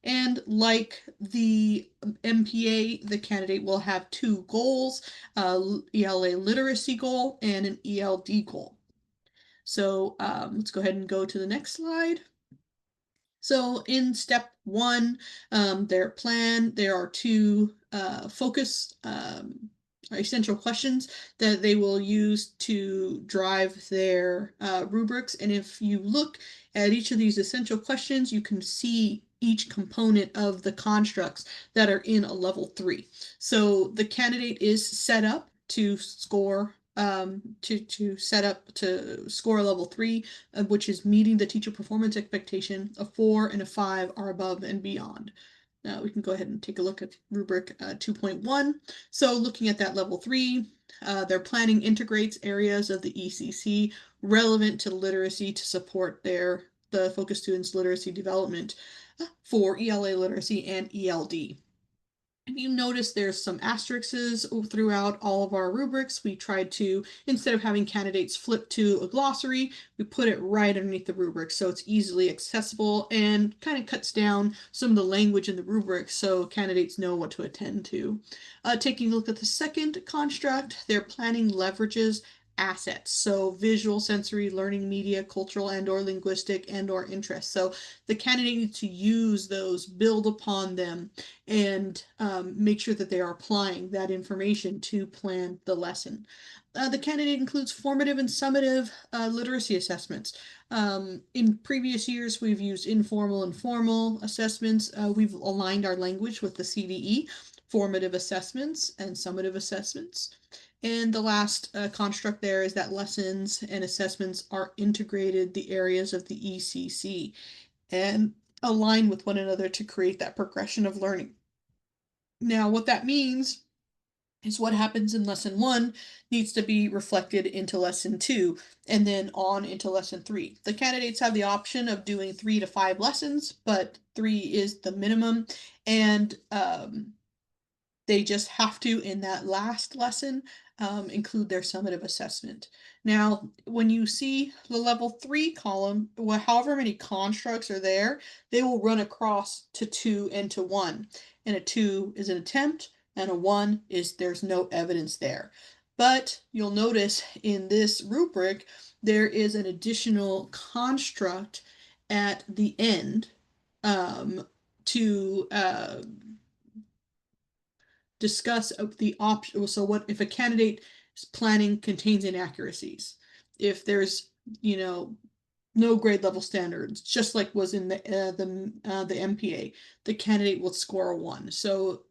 And like the MPA, the candidate will have 2 goals, ELA literacy goal and an ELD goal. So let's go ahead and go to the next slide. So in step 1, their plan, there are 2 focus essential questions that they will use to drive their rubrics. And if you look at each of these essential questions, you can see each component of the constructs that are in a level 3. So the candidate is set up to score set up to score a level 3, which is meeting the teacher performance expectation. A 4 and a 5 are above and beyond. Now we can go ahead and take a look at rubric 2.1. So looking at that level 3, their planning integrates areas of the ECC relevant to literacy to support the focus students' literacy development for ELA literacy and ELD. If you notice, there's some asterisks throughout all of our rubrics. We tried to, instead of having candidates flip to a glossary, we put it right underneath the rubric so it's easily accessible and kind of cuts down some of the language in the rubric so candidates know what to attend to. Taking a look at the second construct, their planning leverages assets, so visual, sensory, learning media, cultural and or linguistic and or interest. So the candidate needs to use those, build upon them, and make sure that they are applying that information to plan the lesson. The candidate includes formative and summative literacy assessments. In previous years, we've used informal and formal assessments. We've aligned our language with the CDE, formative assessments and summative assessments. And the last construct there is that lessons and assessments are integrated the areas of the ECC and align with one another to create that progression of learning. Now, what that means is what happens in lesson 1 needs to be reflected into lesson 2 and then on into lesson 3. The candidates have the option of doing 3 to 5 lessons, but 3 is the minimum, and they just have to, in that last lesson, include their summative assessment. Now, when you see the level 3 column, however many constructs are there, they will run across to 2 and to 1. And a 2 is an attempt, and a 1 is there's no evidence there. But you'll notice in this rubric, there is an additional construct at the end to discuss the option. So what if a candidate's planning contains inaccuracies? If there's, no grade level standards, just like was in the MPA, the candidate will score a 1. So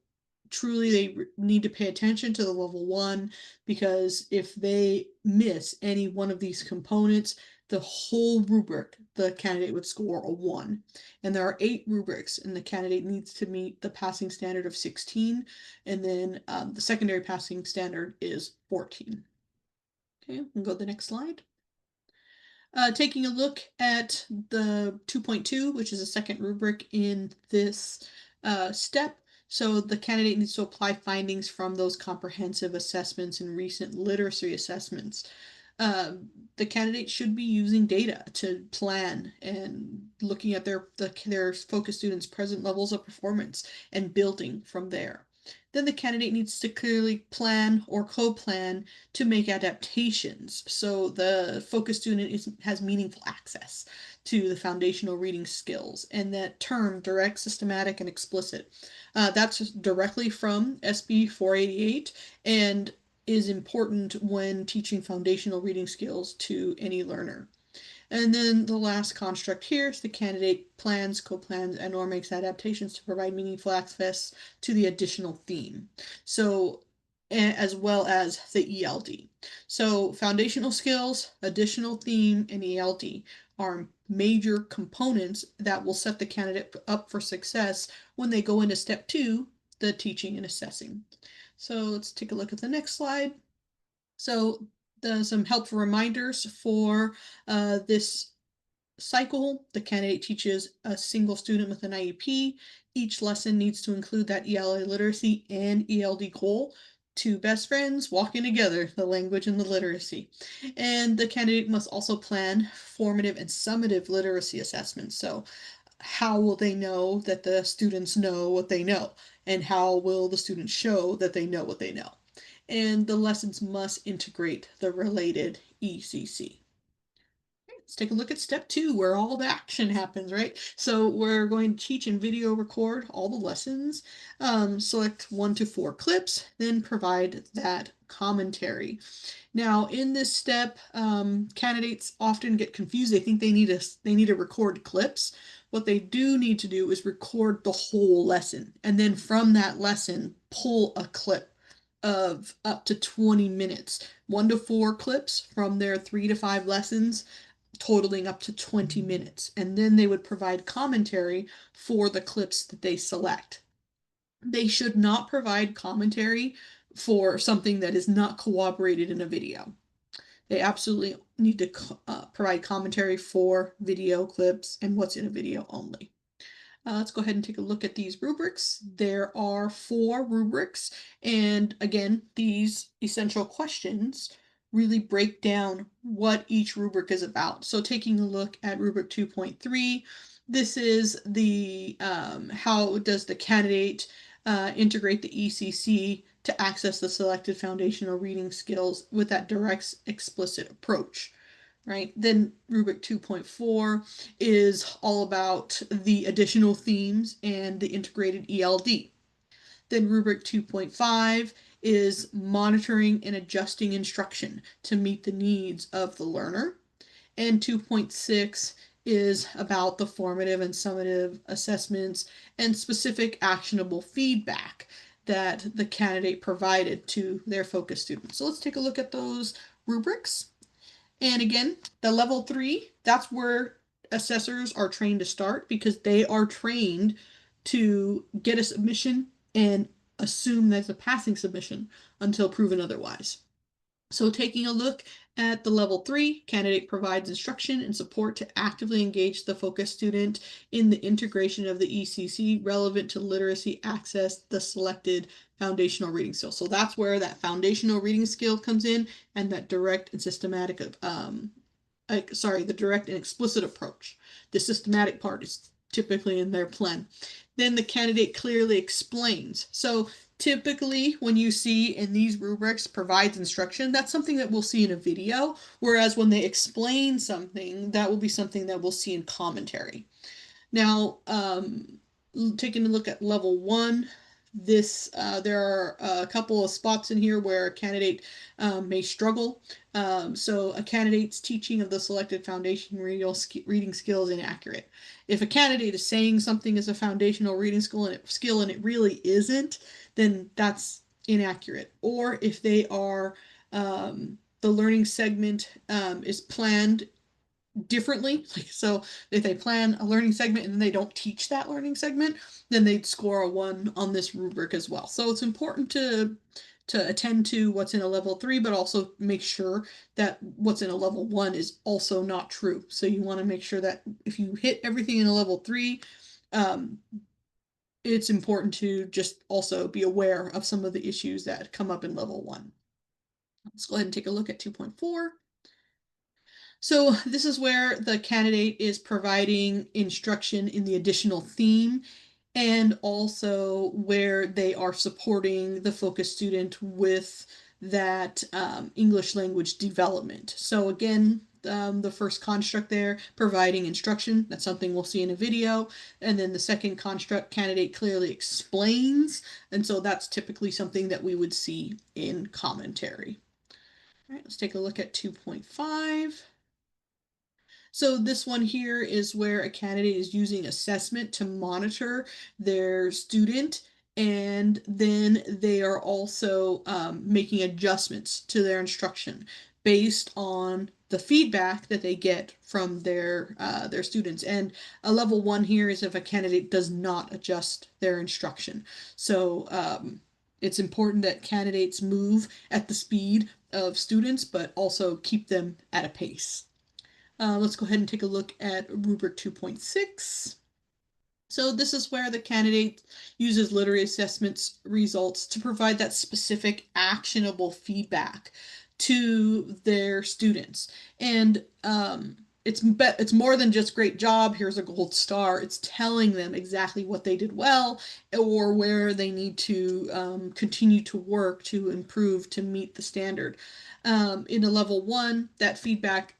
truly they need to pay attention to the level 1, because if they miss any one of these components, the whole rubric, the candidate would score a 1. And there are 8 rubrics, and the candidate needs to meet the passing standard of 16, and then the secondary passing standard is 14. Okay, we can go to the next slide. Taking a look at the 2.2, which is a second rubric in this step. So the candidate needs to apply findings from those comprehensive assessments and recent literacy assessments. The candidate should be using data to plan and looking at their focus students' present levels of performance and building from there. Then the candidate needs to clearly plan or co-plan to make adaptations so the focus student has meaningful access to the foundational reading skills, and that term direct, systematic, and explicit. That's directly from SB 488 and is important when teaching foundational reading skills to any learner. And then the last construct here is the candidate plans, co-plans, and or makes adaptations to provide meaningful access to the additional theme. So, as well as the ELD. So foundational skills, additional theme, and ELD are major components that will set the candidate up for success when they go into step 2, the teaching and assessing. So let's take a look at the next slide. So some helpful reminders for this cycle. The candidate teaches a single student with an IEP. Each lesson needs to include that ELA literacy and ELD goal. 2 best friends walking together, the language and the literacy. And the candidate must also plan formative and summative literacy assessments. So how will they know that the students know what they know? And how will the students show that they know what they know? And the lessons must integrate the related ECC. let's take a look at step 2, where all the action happens, right? So we're going to teach and video record all the lessons, select 1 to 4 clips, then provide that commentary. Now, in this step, candidates often get confused. They think they need to record clips. What they do need to do is record the whole lesson, and then from that lesson, pull a clip of up to 20 minutes, 1 to 4 clips from their 3 to 5 lessons, totaling up to 20 minutes. And then they would provide commentary for the clips that they select. They should not provide commentary for something that is not corroborated in a video. They absolutely need to provide commentary for video clips and what's in a video only. Let's go ahead and take a look at these rubrics. There are 4 rubrics, and again, these essential questions really break down what each rubric is about. So taking a look at rubric 2.3, this is the how does the candidate integrate the ECC to access the selected foundational reading skills with that direct explicit approach. Right? Then rubric 2.4 is all about the additional themes and the integrated ELD. Then rubric 2.5 is monitoring and adjusting instruction to meet the needs of the learner. And 2.6 is about the formative and summative assessments and specific actionable feedback that the candidate provided to their focus students. So let's take a look at those rubrics. And again, the level 3, that's where assessors are trained to start, because they are trained to get a submission and assume that's a passing submission until proven otherwise. So taking a look at the level 3, candidate provides instruction and support to actively engage the focus student in the integration of the ECC relevant to literacy access, the selected foundational reading skill. So that's where that foundational reading skill comes in, and that direct and systematic, the direct and explicit approach. The systematic part is typically in their plan. Then the candidate clearly explains. So typically when you see in these rubrics provides instruction, that's something that we'll see in a video, whereas when they explain something, that will be something that we'll see in commentary. Now, taking a look at level 1, this there are a couple of spots in here where a candidate may struggle. So a candidate's teaching of the selected foundation reading skill is inaccurate. If a candidate is saying something is a foundational reading skill and it really isn't, then that's inaccurate. Or if they are the learning segment is planned differently. So if they plan a learning segment and they don't teach that learning segment, then they'd score a 1 on this rubric as well. So it's important to attend to what's in a level 3, but also make sure that what's in a level 1 is also not true. So you want to make sure that if you hit everything in a level 3, it's important to just also be aware of some of the issues that come up in level 1. Let's go ahead and take a look at 2.4. So this is where the candidate is providing instruction in the additional theme, and also where they are supporting the focus student with that English language development. So again, the first construct there, providing instruction, that's something we'll see in a video. And then the second construct, candidate clearly explains. And so that's typically something that we would see in commentary. All right, let's take a look at 2.5. So this one here is where a candidate is using assessment to monitor their student, and then they are also making adjustments to their instruction based on the feedback that they get from their students. And a level 1 here is if a candidate does not adjust their instruction. So it's important that candidates move at the speed of students, but also keep them at a pace. Let's go ahead and take a look at rubric 2.6. So this is where the candidate uses literacy assessments results to provide that specific actionable feedback to their students. And it's more than just great job, here's a gold star. It's telling them exactly what they did well or where they need to continue to work to improve to meet the standard. In a level 1, that feedback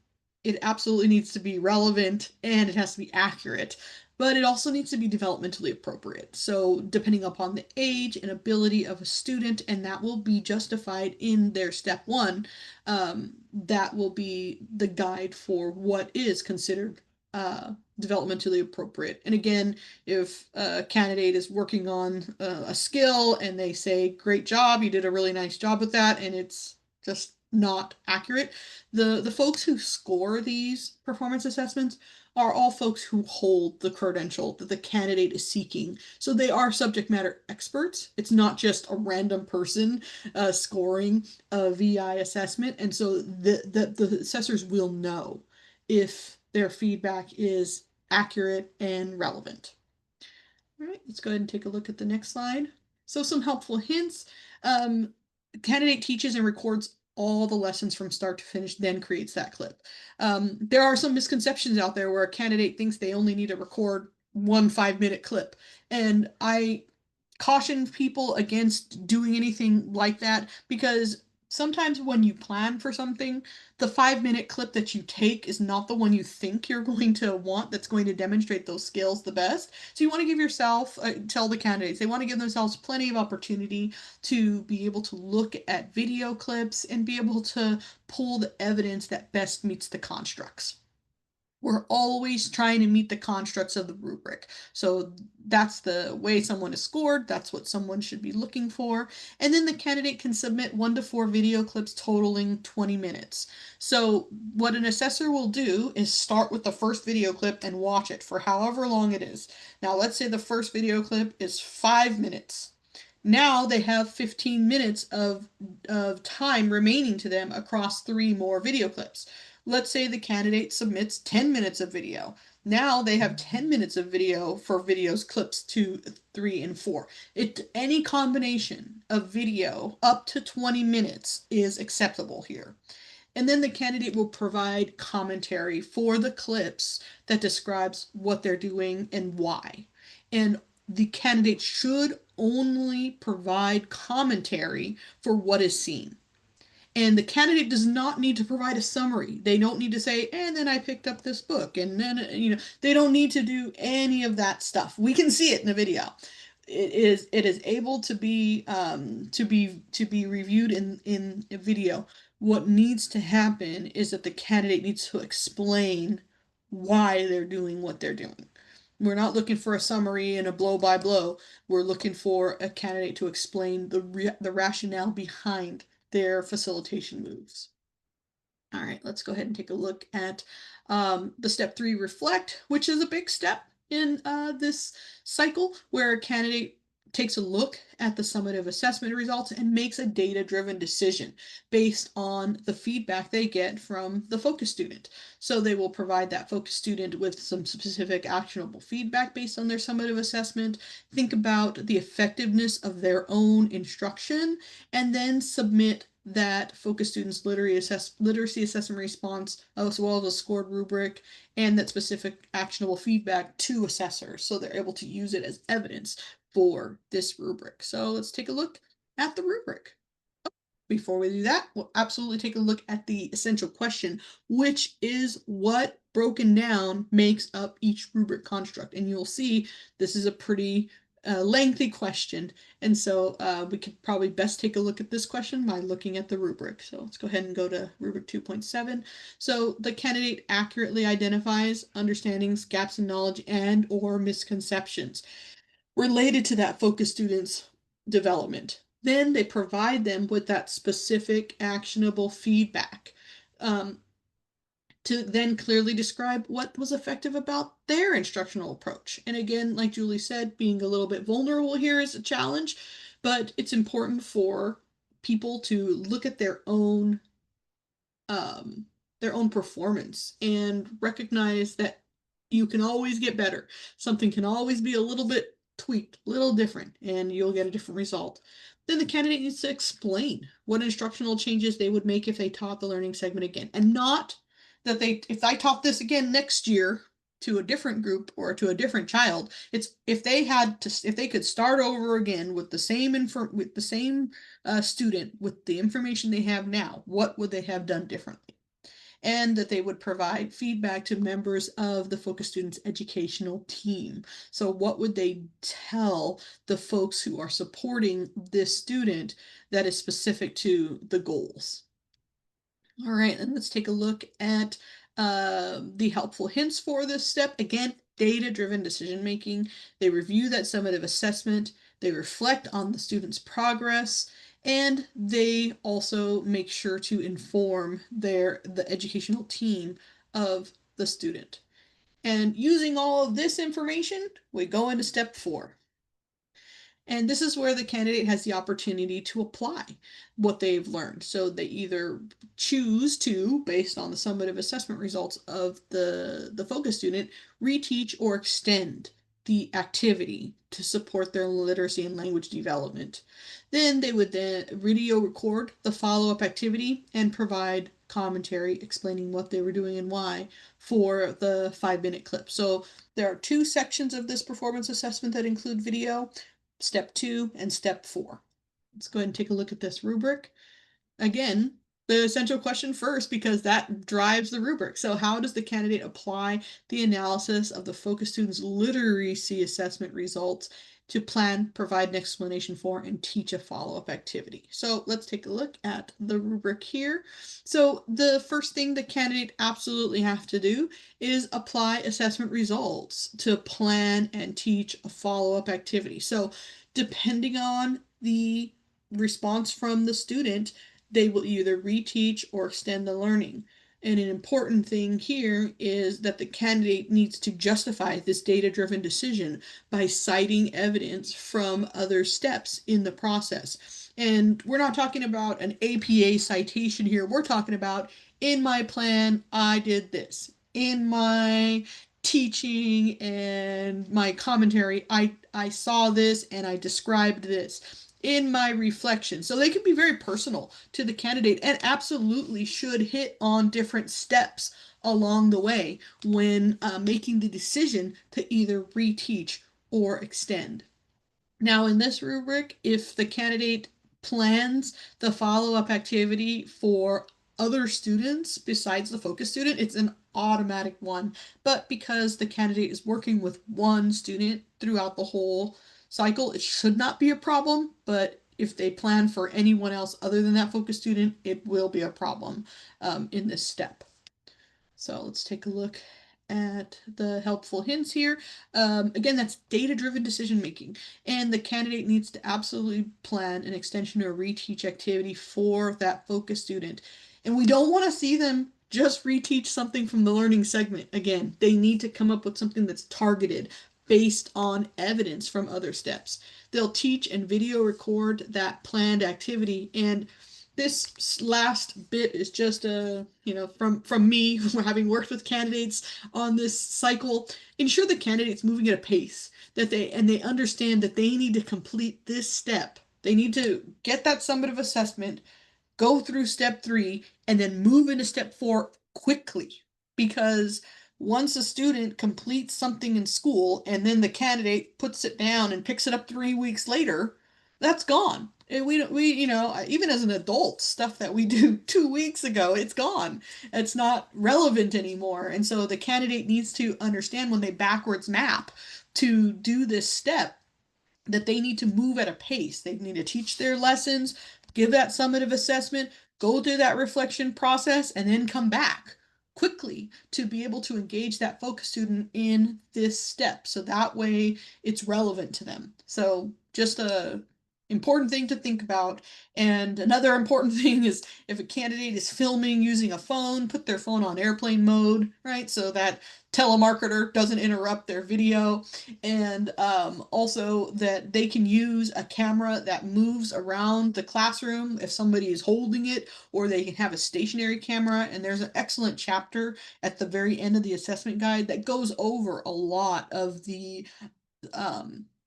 It absolutely needs to be relevant and it has to be accurate, but it also needs to be developmentally appropriate. So, depending upon the age and ability of a student, and that will be justified in their step one, that will be the guide for what is considered developmentally appropriate. And again, if a candidate is working on a skill and they say, "Great job, you did a really nice job with that," and it's just not accurate, the folks who score these performance assessments are all folks who hold the credential that the candidate is seeking. So they are subject matter experts. It's not just a random person scoring a VI assessment. And so the assessors will know if their feedback is accurate and relevant. All right, let's go ahead and take a look at the next slide. So some helpful hints. Candidate teaches and records all the lessons from start to finish, then creates that clip. There are some misconceptions out there where a candidate thinks they only need to record one 5-minute clip. And I caution people against doing anything like that, because sometimes when you plan for something, the 5-minute clip that you take is not the one you think you're going to want that's going to demonstrate those skills the best. So you want to give yourself, tell the candidates, they want to give themselves plenty of opportunity to be able to look at video clips and be able to pull the evidence that best meets the constructs. We're always trying to meet the constructs of the rubric. So that's the way someone is scored. That's what someone should be looking for. And then the candidate can submit 1 to 4 video clips totaling 20 minutes. So what an assessor will do is start with the first video clip and watch it for however long it is. Now, let's say the first video clip is 5 minutes. Now they have 15 minutes of time remaining to them across 3 more video clips. Let's say the candidate submits 10 minutes of video. Now they have 10 minutes of video for videos clips 2, 3, and 4. Any combination of video up to 20 minutes is acceptable here. And then the candidate will provide commentary for the clips that describes what they're doing and why. And the candidate should only provide commentary for what is seen. And the candidate does not need to provide a summary. They don't need to say, and then I picked up this book, and then, they don't need to do any of that stuff. We can see it in the video. It is able to be reviewed in a video. What needs to happen is that the candidate needs to explain why they're doing what they're doing. We're not looking for a summary and a blow by blow. We're looking for a candidate to explain the rationale behind their facilitation moves. All right, let's go ahead and take a look at the step 3, reflect, which is a big step in this cycle, where a candidate takes a look at the summative assessment results and makes a data-driven decision based on the feedback they get from the focus student. So they will provide that focus student with some specific actionable feedback based on their summative assessment, think about the effectiveness of their own instruction, and then submit that focus students' literacy assessment response, as well as a scored rubric, and that specific actionable feedback to assessors, so they're able to use it as evidence for this rubric. So let's take a look at the rubric. Before we do that, we'll absolutely take a look at the essential question, which is what broken down makes up each rubric construct. And you'll see this is a pretty lengthy question. And so we could probably best take a look at this question by looking at the rubric. So let's go ahead and go to rubric 2.7. So the candidate accurately identifies understandings, gaps in knowledge, and or misconceptions related to that focus student's development. Then they provide them with that specific actionable feedback to then clearly describe what was effective about their instructional approach. And again, like Julie said, being a little bit vulnerable here is a challenge, but it's important for people to look at their own performance and recognize that you can always get better. Something can always be a little bit tweaked, a little different, and you'll get a different result. Then the candidate needs to explain what instructional changes they would make if they taught the learning segment again, and not that if I taught this again next year to a different group or to a different child. It's if they could start over again with the same student with the information they have now, what would they have done differently? and that they would provide feedback to members of the focus students educational team. So what would they tell the folks who are supporting this student that is specific to the goals? All right, and let's take a look at the helpful hints for this step. Again, data-driven decision making. They review that summative assessment, they reflect on the student's progress, and they also make sure to inform the educational team of the student. And using all of this information, we go into step 4. And this is where the candidate has the opportunity to apply what they've learned. So they either choose to, based on the summative assessment results of the focus student, reteach or extend the activity to support their literacy and language development. Then they would then video record the follow-up activity and provide commentary explaining what they were doing and why for the 5-minute clip. So there are 2 sections of this performance assessment that include video. Step 2 and step 4. Let's go ahead and take a look at this rubric. Again, the essential question first, because that drives the rubric. So how does the candidate apply the analysis of the focus student's literacy assessment results to plan, provide an explanation for, and teach a follow-up activity? So let's take a look at the rubric here. So the first thing the candidate absolutely have to do is apply assessment results to plan and teach a follow-up activity. So depending on the response from the student, they will either reteach or extend the learning. And an important thing here is that the candidate needs to justify this data-driven decision by citing evidence from other steps in the process. And we're not talking about an APA citation here. We're talking about, in my plan, I did this. In my teaching and my commentary, I saw this and I described this in my reflection. So they can be very personal to the candidate and absolutely should hit on different steps along the way when making the decision to either reteach or extend. Now, in this rubric, if the candidate plans the follow-up activity for other students besides the focus student, it's an automatic one. But because the candidate is working with one student throughout the whole cycle, it should not be a problem. But if they plan for anyone else other than that focus student, it will be a problem in this step. So let's take a look at the helpful hints here. Again, that's data-driven decision making, and the candidate needs to absolutely plan an extension or reteach activity for that focus student. And we don't want to see them just reteach something from the learning segment. Again, they need to come up with something that's targeted based on evidence from other steps. They'll teach and video record that planned activity, and this last bit is just from me having worked with candidates on this cycle. Ensure the candidate's moving at a pace that they understand that they need to complete this step. They need to get that summative assessment, go through step 3, and then move into step 4 quickly. Because once a student completes something in school and then the candidate puts it down and picks it up 3 weeks later, that's gone. And we even as an adult, stuff that we do 2 weeks ago, it's gone. It's not relevant anymore. And so the candidate needs to understand when they backwards map to do this step that they need to move at a pace. They need to teach their lessons, give that summative assessment, go through that reflection process, and then come back quickly to be able to engage that focus student in this step. So that way it's relevant to them. So just a important thing to think about. And another important thing is if a candidate is filming using a phone, put their phone on airplane mode, right? So that telemarketer doesn't interrupt their video. And also that they can use a camera that moves around the classroom if somebody is holding it, or they can have a stationary camera. And there's an excellent chapter at the very end of the assessment guide that goes over a lot of the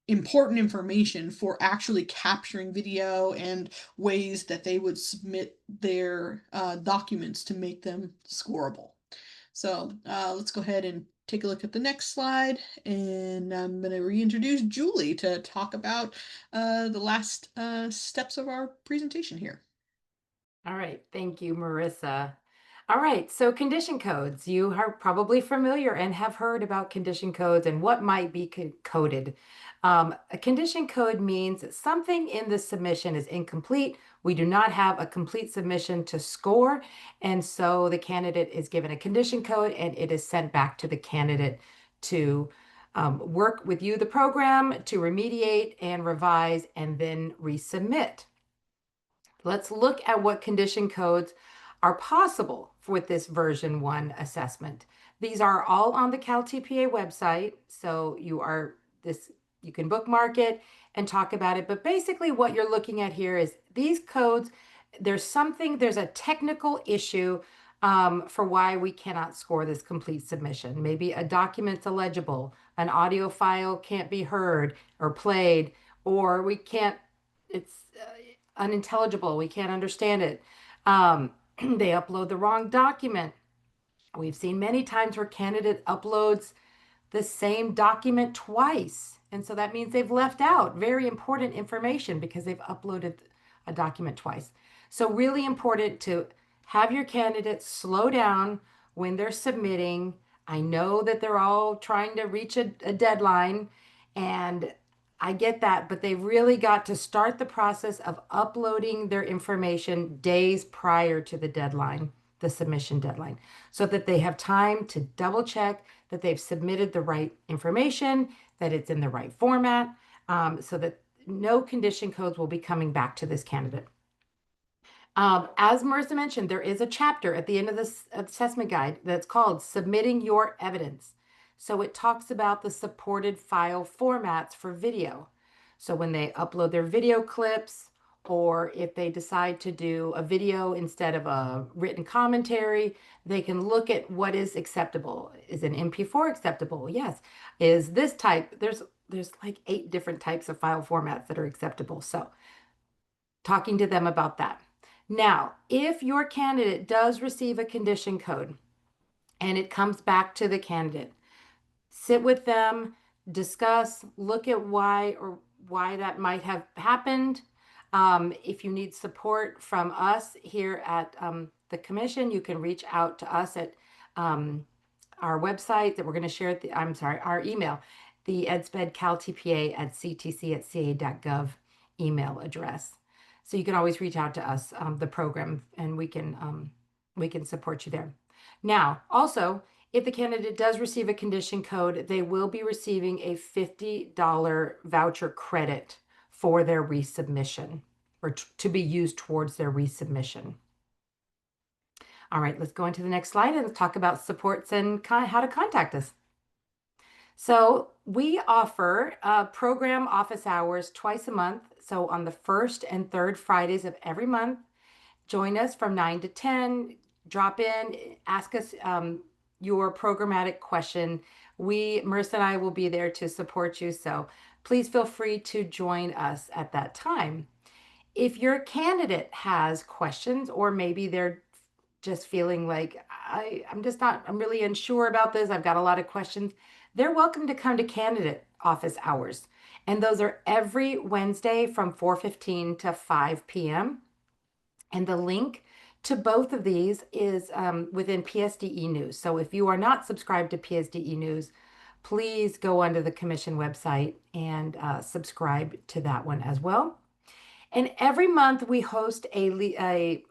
important information for actually capturing video and ways that they would submit their documents to make them scoreable. So let's go ahead and take a look at the next slide, and I'm going to reintroduce Julie to talk about the last steps of our presentation here. All right, thank you, Marissa. All right, so condition codes. You are probably familiar and have heard about condition codes and what might be coded. A condition code means that something in the submission is incomplete. We do not have a complete submission to score, and so the candidate is given a condition code and it is sent back to the candidate to work with you, the program, to remediate and revise and then resubmit. Let's look at what condition codes are possible with this version 1 assessment. These are all on the CalTPA website, so you can bookmark it and talk about it. But basically what you're looking at here is these codes, there's a technical issue for why we cannot score this complete submission. Maybe a document's illegible, an audio file can't be heard or played, or it's unintelligible, we can't understand it. They upload the wrong document. We've seen many times where candidate uploads the same document twice. And so that means they've left out very important information because they've uploaded a document twice. So really important to have your candidates slow down when they're submitting. I know that they're all trying to reach a deadline, and I get that, but they've really got to start the process of uploading their information days prior to the deadline, the submission deadline, so that they have time to double check that they've submitted the right information, that it's in the right format, so that no condition codes will be coming back to this candidate. As Marissa mentioned, there is a chapter at the end of this assessment guide that's called Submitting Your Evidence. So it talks about the supported file formats for video. So when they upload their video clips, or if they decide to do a video instead of a written commentary, they can look at what is acceptable. Is an MP4 acceptable? Yes. Is this type? There's like 8 different types of file formats that are acceptable. So talking to them about that. Now, if your candidate does receive a condition code and it comes back to the candidate, sit with them, discuss, look at why that might have happened. If you need support from us here at the commission, you can reach out to us at our website that we're going to share our email, the EdSp CalTPA at ctc@ca.gov email address. So you can always reach out to us, the program, and we can support you there. Now, also, if the candidate does receive a condition code, they will be receiving a $50 voucher credit for their resubmission, or to be used towards their resubmission. All right, let's go into the next slide and talk about supports and how to contact us. So we offer program office hours twice a month. So on the first and third Fridays of every month, join us from 9 to 10, drop in, ask us your programmatic question. Marissa and I will be there to support you. So please feel free to join us at that time. If your candidate has questions, or maybe they're just feeling like, I'm really unsure about this, I've got a lot of questions, they're welcome to come to candidate office hours. And those are every Wednesday from 4:15 to 5 p.m. And the link to both of these is within PSDE News. So if you are not subscribed to PSDE News, please go onto the commission website and subscribe to that one as well. And every month we host a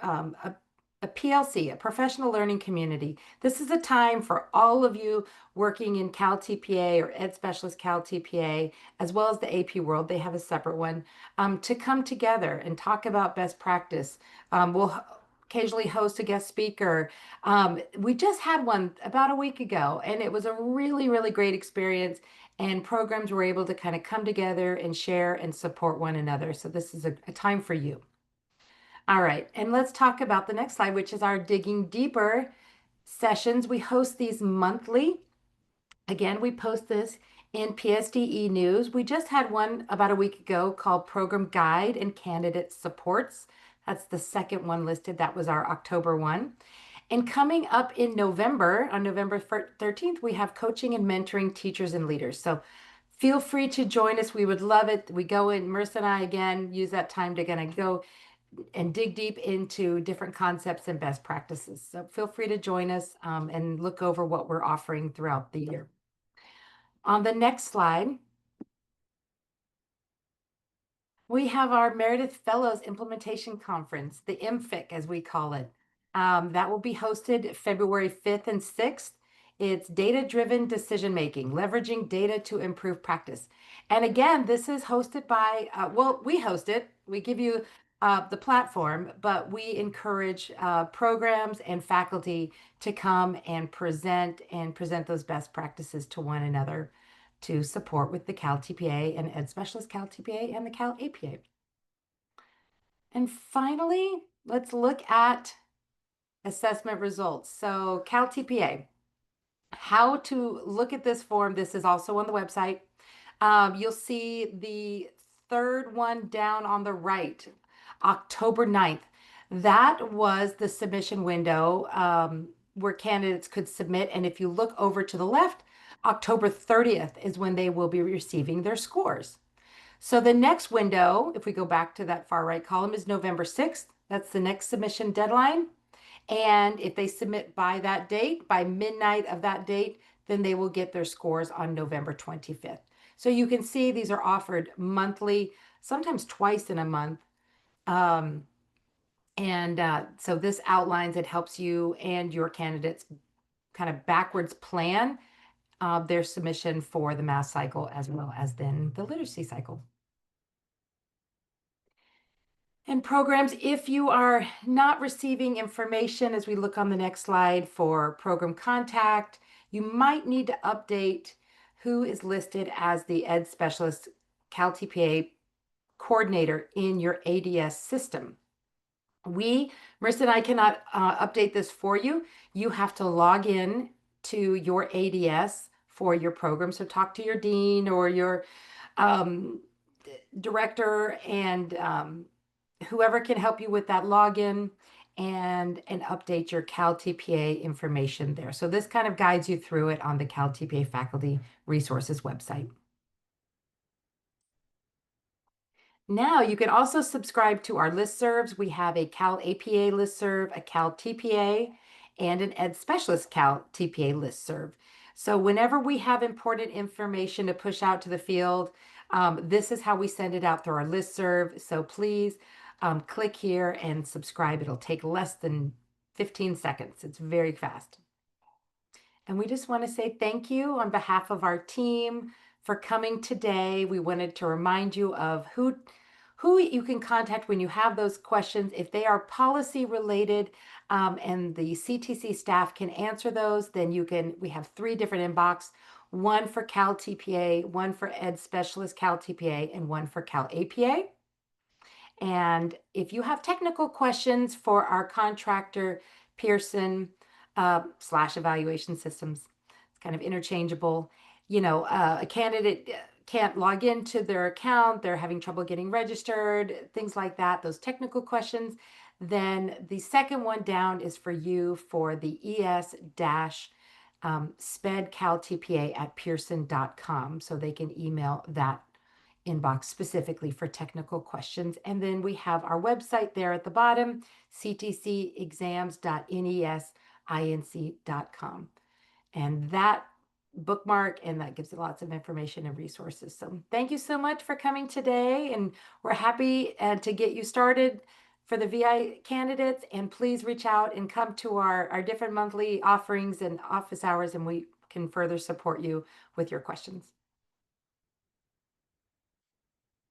PLC, a professional learning community. This is a time for all of you working in CalTPA or Ed Specialist CalTPA, as well as the AP world. They have a separate one, to come together and talk about best practice. We'll occasionally host a guest speaker. We just had one about a week ago, and it was a really, really great experience. And programs were able to kind of come together and share and support one another. So this is a time for you. All right, and let's talk about the next slide, which is our Digging Deeper sessions. We host these monthly. Again, we post this in PSDE News. We just had one about a week ago called Program Guide and Candidate Supports. That's the second one listed. That was our October one. And coming up in November, on November 13th, we have Coaching and Mentoring Teachers and Leaders. So feel free to join us. We would love it. We go in, Marissa and I, again, use that time to kind of go dig deep into different concepts and best practices. So feel free to join us and look over what we're offering throughout the year. On the next slide, we have our Meredith Fellows Implementation Conference, the MFIC as we call it. That will be hosted February 5th and 6th. It's data-driven decision-making, leveraging data to improve practice. And again, this is hosted by, we host it. We give you the platform, but we encourage programs and faculty to come and present those best practices to one another to support with the CalTPA and Ed Specialist CalTPA and the CalAPA. And finally, let's look at assessment results. So CalTPA, how to look at this form. This is also on the website. You'll see the third one down on the right, October 9th. That was the submission window where candidates could submit. And if you look over to the left, October 30th is when they will be receiving their scores. So the next window, if we go back to that far right column, is November 6th. That's the next submission deadline. And if they submit by that date, by midnight of that date, then they will get their scores on November 25th. So you can see these are offered monthly, sometimes twice in a month. So this outlines, it helps you and your candidates kind of backwards plan their submission for the math cycle as well as then the literacy cycle. And programs, if you are not receiving information, as we look on the next slide for program contact, you might need to update who is listed as the Ed Specialist CalTPA coordinator in your ADS system. Marissa and I cannot update this for you. You have to log in to your ADS for your program. So talk to your dean or your director and whoever can help you with that login and update your CalTPA information there. So this kind of guides you through it on the CalTPA Faculty Resources website. Now you can also subscribe to our listservs. We have a CalAPA listserv, a CalTPA, and an Ed Specialist CalTPA listserv. So whenever we have important information to push out to the field, this is how we send it out through our listserv. So please click here and subscribe. It'll take less than 15 seconds. It's very fast. And we just want to say thank you on behalf of our team for coming today. We wanted to remind you of who you can contact when you have those questions. If they are policy related and the CTC staff can answer those, then we have 3 different inbox, one for CalTPA, one for Ed Specialist CalTPA, and one for CalAPA. And if you have technical questions for our contractor, Pearson / evaluation systems, it's kind of interchangeable. A candidate can't log into their account, they're having trouble getting registered, things like that, those technical questions. Then the second one down is for you for the es-sped-caltpa@pearson.com. So they can email that inbox specifically for technical questions. And then we have our website there at the bottom, ctcexams.nesinc.com. And that bookmark, and that gives lots of information and resources. So thank you so much for coming today, and we're happy to get you started for the VI candidates. And please reach out and come to our different monthly offerings and office hours, and we can further support you with your questions.